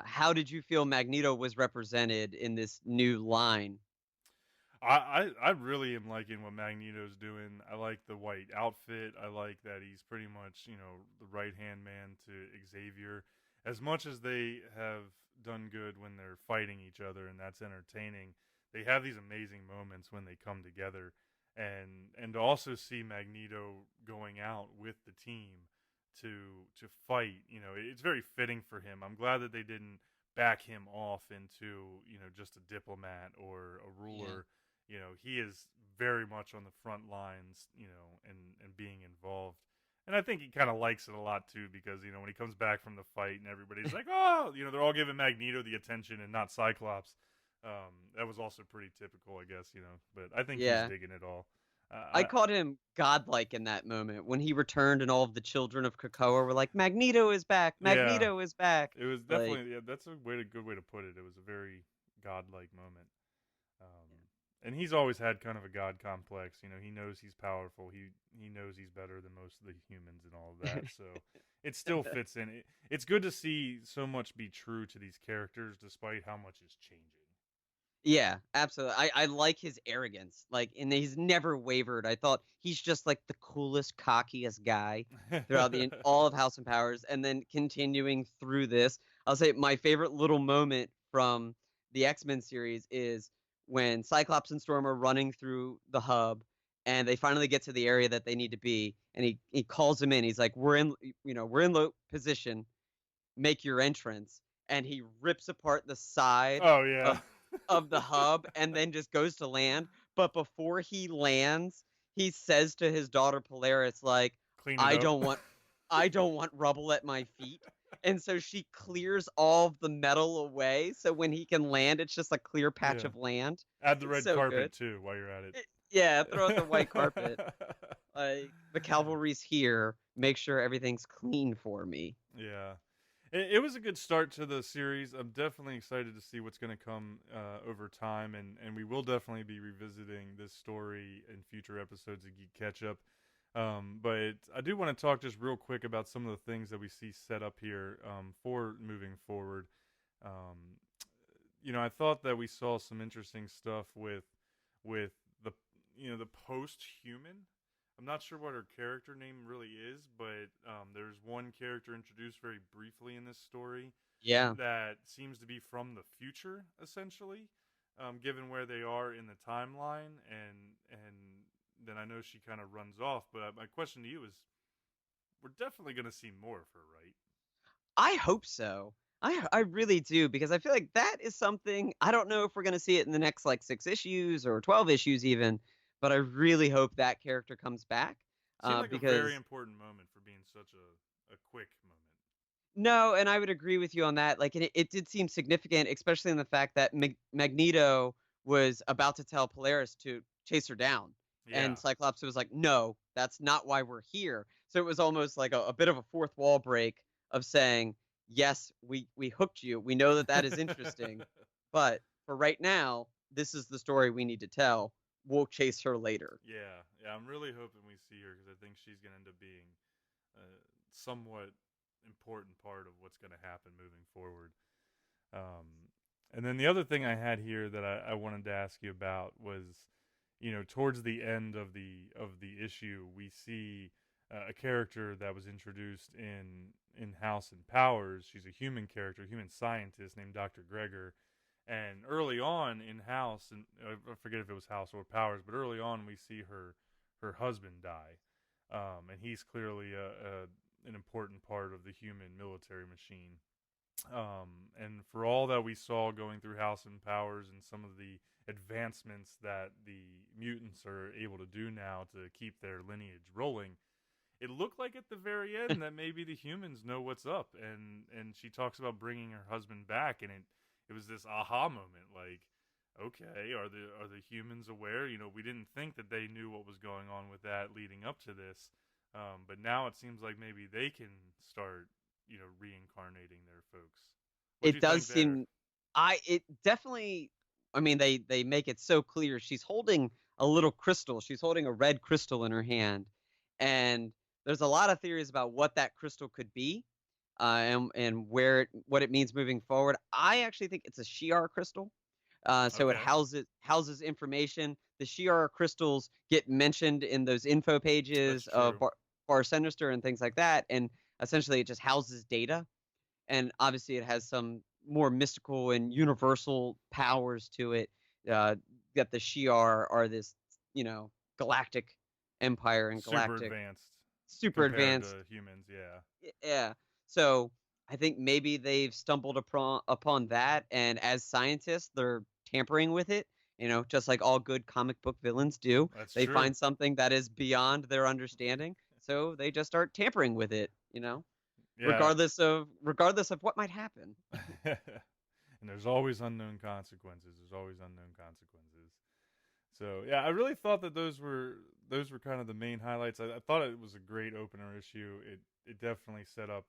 how did you feel Magneto was represented in this new line? I really am liking what Magneto's doing. I like the white outfit. I like that he's pretty much, the right hand man to Xavier. As much as they have done good when they're fighting each other and that's entertaining, they have these amazing moments when they come together. And to also see Magneto going out with the team to fight, it's very fitting for him. I'm glad that they didn't back him off into, just a diplomat or a Yeah. ruler. He is very much on the front lines, and being involved. And I think he kind of likes it a lot too, because when he comes back from the fight and everybody's like, "Oh," they're all giving Magneto the attention and not Cyclops. That was also pretty typical, I guess. But I think he's Yeah. digging it all. I Uh, called him godlike in that moment when he returned and all of the children of Krakoa were like, Magneto is back. yeah, Magneto is back. it was Like, definitely, yeah. That's a good way to put it. It was a very godlike moment. Um, And he's always had kind of a god complex. You know, he knows he's powerful. He knows he's better than most of the humans and all of that. So it still fits in. It's good to see so much be true to these characters, despite how much is changing. Yeah, absolutely. I like his arrogance. Like, and he's never wavered. I thought he's just like the coolest, cockiest guy throughout all of House and Powers, and then continuing through this. I'll say my favorite little moment from the X-Men series is when Cyclops and Storm are running through the hub, and they finally get to the area that they need to be, and he calls them in. He's like, we're in low position. Make your entrance," and he rips apart the side Oh yeah. of the hub and then just goes to land. But before he lands, he says to his daughter Polaris, like, Clean it I up. don't want I don't want rubble at my feet. And so she clears all of the metal away. So when he can land, it's just a clear patch Yeah. of land. Add the It's red so good. carpet too while you're at it. Yeah, throw out the white carpet. Like, the cavalry's here. Make sure everything's clean for me. Yeah. It was a good start to the series. I'm definitely excited to see what's going to come over time, and we will definitely be revisiting this story in future episodes of Geek Ketchup. But I do want to talk just real quick about some of the things that we see set up here for moving forward. Um, I thought that we saw some interesting stuff with the the post-human. I'm not sure what her character name really is, but there's one character introduced very briefly in this story Yeah. that seems to be from the future, essentially, given where they are in the timeline, and then I know she kind of runs off. But my question to you is, we're definitely going to see more of her, right? I hope so. I really do because I feel like that is something I don't know if we're gonna see it in the next like 6 issues or 12 issues even, but I really hope that character comes back. Seemed like a very Because important moment for being such a quick moment. no, and I would agree with you on that. Like, and it did seem significant, especially in the fact that Magneto was about to tell Polaris to chase her down, and Yeah. Cyclops was like, "No, that's not why we're here." So it was almost like a bit of a fourth wall break of saying, "Yes, we hooked you. We know that that is interesting, but for right now, this is the story we need to tell. We'll chase her later." Yeah, yeah. I'm really hoping we see her because I think she's going to end up being a somewhat important part of what's going to happen moving forward. And then the other thing I had here that I wanted to ask you about was, towards the end of the issue, we see a character that was introduced in House and Powers. She's a human character, human scientist named Dr. Gregor. And early on in House, and I forget if it was House or Powers, but early on we see her husband die, and he's clearly an important part of the human military machine. And for all that we saw going through House and Powers and some of the advancements that the mutants are able to do now to keep their lineage rolling, it looked like at the very end that maybe the humans know what's up, and she talks about bringing her husband back, and it was this aha moment, like, okay, are the humans aware? We didn't think that they knew what was going on with that leading up to this, but now it seems like maybe they can start reincarnating their folks. What do It you does think there? seem it definitely I mean, they make it so clear. She's holding a little crystal. She's holding a red crystal in her hand, and there's a lot of theories about what that crystal could be, and what it means moving forward. I actually think it's a Shi'ar crystal. So it Okay, houses information. The Shi'ar crystals get mentioned in those info that's pages of true. Bar Sinister and things like that, and essentially it just houses data, and obviously it has some more mystical and universal powers to it. Uh, that the Shi'ar are this, galactic empire and Super galactic advanced super compared advanced. to humans, yeah. Yeah. So I think maybe they've stumbled upon that, and as scientists, they're tampering with it. Just like all good comic book villains do, That's they true. find something that is beyond their understanding, so they just start tampering with it. Yeah. Regardless of what might happen. And there's always unknown consequences. There's always unknown consequences. So yeah, I really thought that those were kind of the main highlights. I thought it was a great opener issue. It definitely set up.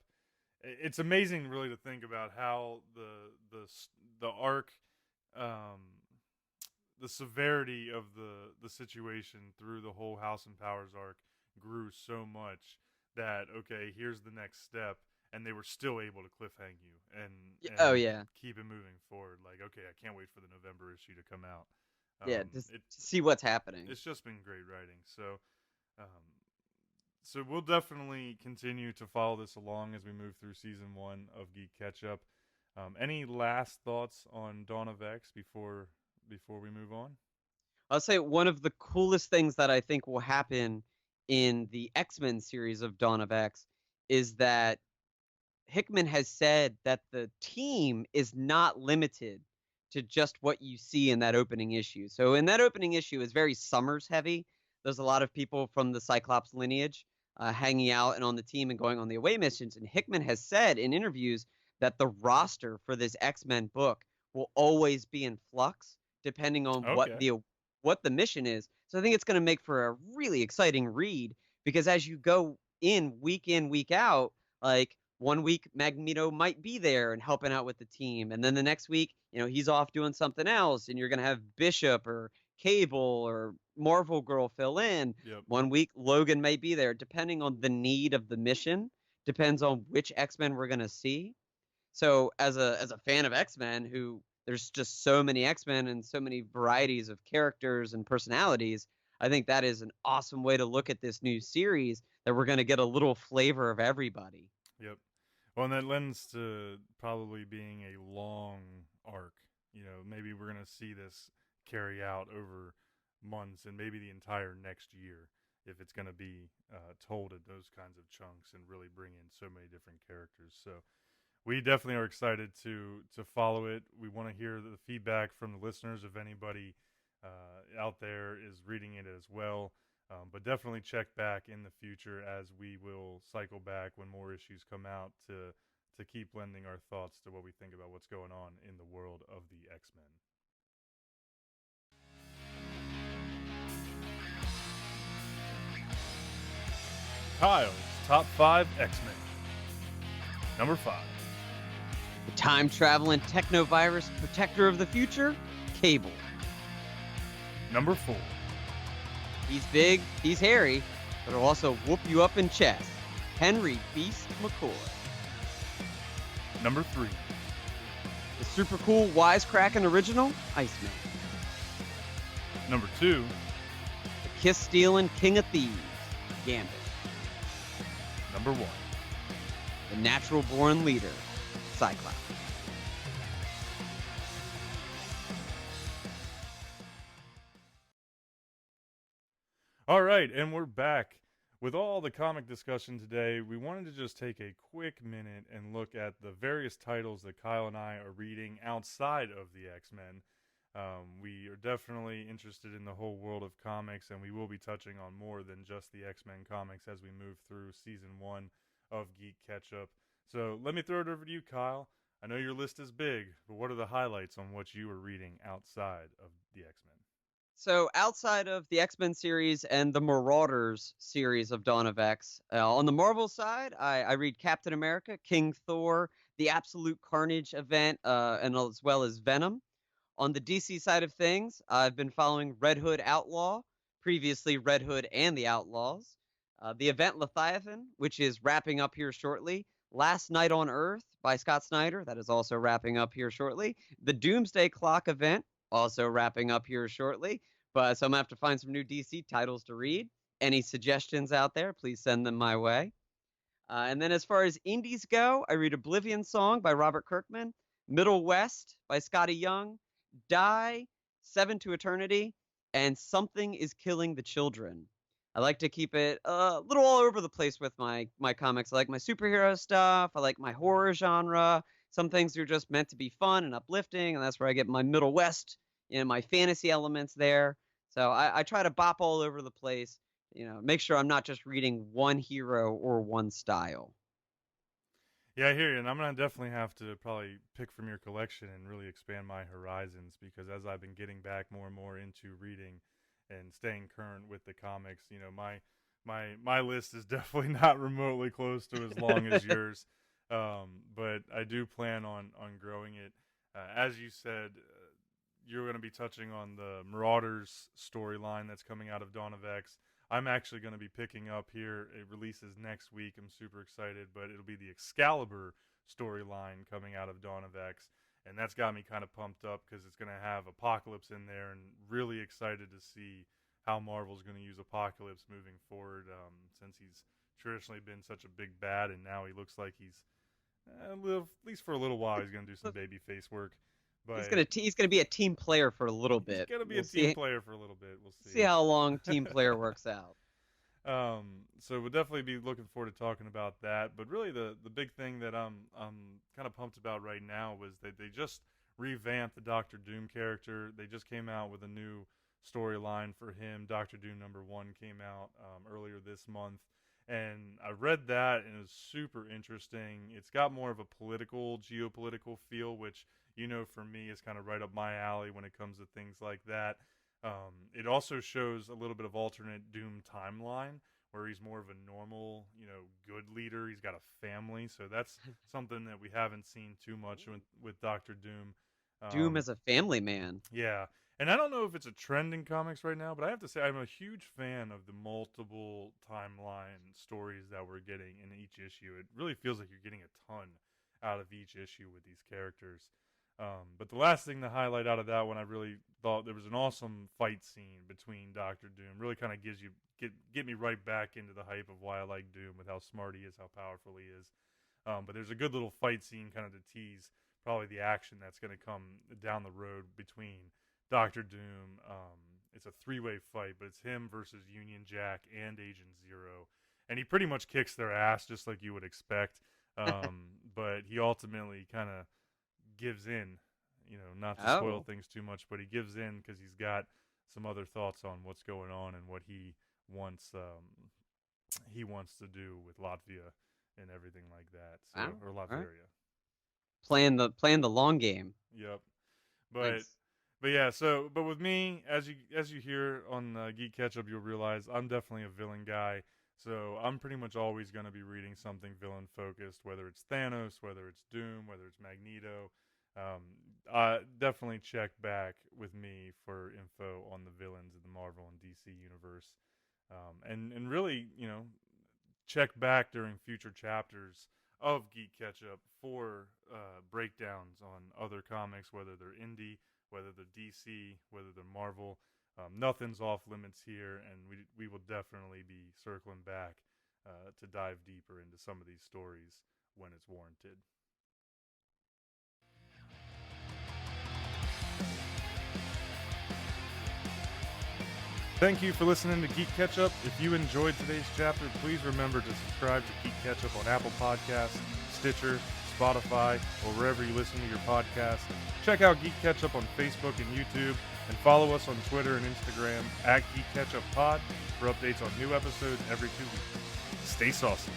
It's amazing, really, to think about how the arc, um, the severity of the situation through the whole House and Powers arc grew so much that okay, here's the next step, and they were still able to cliffhang you Oh and yeah, keep it moving forward. Like, okay, I can't wait for the November issue to come out. yeah. Just It to see what's happening. it's just been great writing. Um, so we'll definitely continue to follow this along as we move through season 1 of GeeK KetchUp. Any last thoughts on Dawn of X before we move on? I'll say one of the coolest things that I think will happen in the X-Men series of Dawn of X is that Hickman has said that the team is not limited to just what you see in that opening issue. So in that opening issue is very Summers heavy. There's a lot of people from the Cyclops lineage hanging out and on the team and going on the away missions. And Hickman has said in interviews that the roster for this X-Men book will always be in flux depending on Okay. what the mission is. So I think it's going to make for a really exciting read because as you go in, week out, like one week Magneto might be there and helping out with the team, and then the next week, he's off doing something else, and you're gonna have Bishop or Cable or Marvel Girl fill in. Yep. One week Logan may be there, depending on the need of the mission. Depends on which X-Men we're gonna see. So as a fan of X-Men, who there's just so many X-Men and so many varieties of characters and personalities, I think that is an awesome way to look at this new series that we're gonna get a little flavor of everybody. Yep. Well, and that lends to probably being a long arc. Maybe we're going to see this carry out over months and maybe the entire next year if it's going to be told in those kinds of chunks and really bring in so many different characters. So we definitely are excited to follow it. We want to hear the feedback from the listeners if anybody out there is reading it as well. But definitely check back in the future as we will cycle back when more issues come out to keep lending our thoughts to what we think about what's going on in the world of the X-Men. Kyle's top 5 X-Men. Number 5. The time-traveling technovirus protector of the future, Cable. Number 4. He's big, he's hairy, but he'll also whoop you up in chess. Henry Beast McCoy. Number 3. The super cool wisecracking original, Iceman. Number 2. The kiss-stealing king of thieves, Gambit. Number 1. The natural-born leader, Cyclops. All right, and we're back. With all the comic discussion today, we wanted to just take a quick minute and look at the various titles that Kyle and I are reading outside of the X-Men. We are definitely interested in the whole world of comics, and we will be touching on more than just the X-Men comics as we move through Season 1 of GeeK KetchUp. So let me throw it over to you, Kyle. I know your list is big, but what are the highlights on what you are reading outside of the X-Men? So outside of the X-Men series and the Marauders series of Dawn of X, on the Marvel side, I read Captain America, King Thor, the Absolute Carnage event, and as well as Venom. On the DC side of things, I've been following Red Hood Outlaw, previously Red Hood and the Outlaws, the event Leviathan, which is wrapping up here shortly, Last Night on Earth by Scott Snyder, that is also wrapping up here shortly, the Doomsday Clock event, also wrapping up here shortly, but so I'm going to have to find some new DC titles to read. Any suggestions out there, please send them my way. And then as far as indies go, I read Oblivion Song by Robert Kirkman, Middle West by Scotty Young, Die, Seven to Eternity, and Something is Killing the Children. I like to keep it a little all over the place with my comics. I like my superhero stuff. I like my horror genre. Some things are just meant to be fun and uplifting, and that's where I get my Middle West, my fantasy elements there. So I try to bop all over the place, make sure I'm not just reading one hero or one style. Yeah, I hear you, and I'm gonna definitely have to probably pick from your collection and really expand my horizons because as I've been getting back more and more into reading and staying current with the comics, my list is definitely not remotely close to as long as yours, but I do plan on growing it. As you said, you're going to be touching on the Marauders storyline that's coming out of Dawn of X. I'm actually going to be picking up here. It releases next week. I'm super excited, but it'll be the Excalibur storyline coming out of Dawn of X. And that's got me kind of pumped up because it's going to have Apocalypse in there, and really excited to see how Marvel's going to use Apocalypse moving forward, since he's traditionally been such a big bad, and now he looks like he's, at least for a little while, he's going to do some baby face work. He's But gonna be a team player for a little he's bit. going to be a We'll team see player for a little bit. We'll see see. how long team player works out. So we'll definitely be looking forward to talking about that. But really, the big thing that I'm kind of pumped about right now was that they just revamped the Doctor Doom character. They just came out with a new storyline for him. Doctor Doom #1 came out earlier this month, and I read that, and it was super interesting. It's got more of a geopolitical feel, which, for me is kind of right up my alley when it comes to things like that. It also shows a little bit of alternate Doom timeline where he's more of a normal, good leader. He's got a family, so that's something that we haven't seen too much with Doctor Doom. Doom as a family man. Yeah, and I don't know if it's a trend in comics right now, but I have to say I'm a huge fan of the multiple timeline stories that we're getting in each issue. It really feels like you're getting a ton out of each issue with these characters. But the last thing to highlight out of that one, I really thought there was an awesome fight scene between Doctor Doom. Really kind of get me right back into the hype of why I like Doom, with how smart he is, how powerful he is. But there's a good little fight scene kind of to tease probably the action that's going to come down the road between Doctor Doom. It's a 3-way fight, but it's him versus Union Jack and Agent Zero. And he pretty much kicks their ass just like you would expect. But he ultimately kind of gives in, not to spoil things too much, but he gives in because he's got some other thoughts on what's going on and what he wants to do with Latvia and everything like that. So, or Latveria. Right. Playing the long game. Yep. But Nice. but yeah, but with me, as you hear on GeeK KetchUp, you'll realize I'm definitely a villain guy. So I'm pretty much always going to be reading something villain focused, whether it's Thanos, whether it's Doom, whether it's Magneto. Definitely check back with me for info on the villains of the Marvel and DC universe. And really, check back during future chapters of GeeK KetchUp for breakdowns on other comics, whether they're indie, whether they're DC, whether they're Marvel. Nothing's off limits here, and we will definitely be circling back to dive deeper into some of these stories when it's warranted. Thank you for listening to GeeK KetchUp. If you enjoyed today's chapter, please remember to subscribe to GeeK KetchUp on Apple Podcasts, Stitcher, Spotify, or wherever you listen to your podcasts. Check out GeeK KetchUp on Facebook and YouTube, and follow us on Twitter and Instagram @GeeK KetchUp Pod for updates on new episodes every 2 weeks. Stay saucy.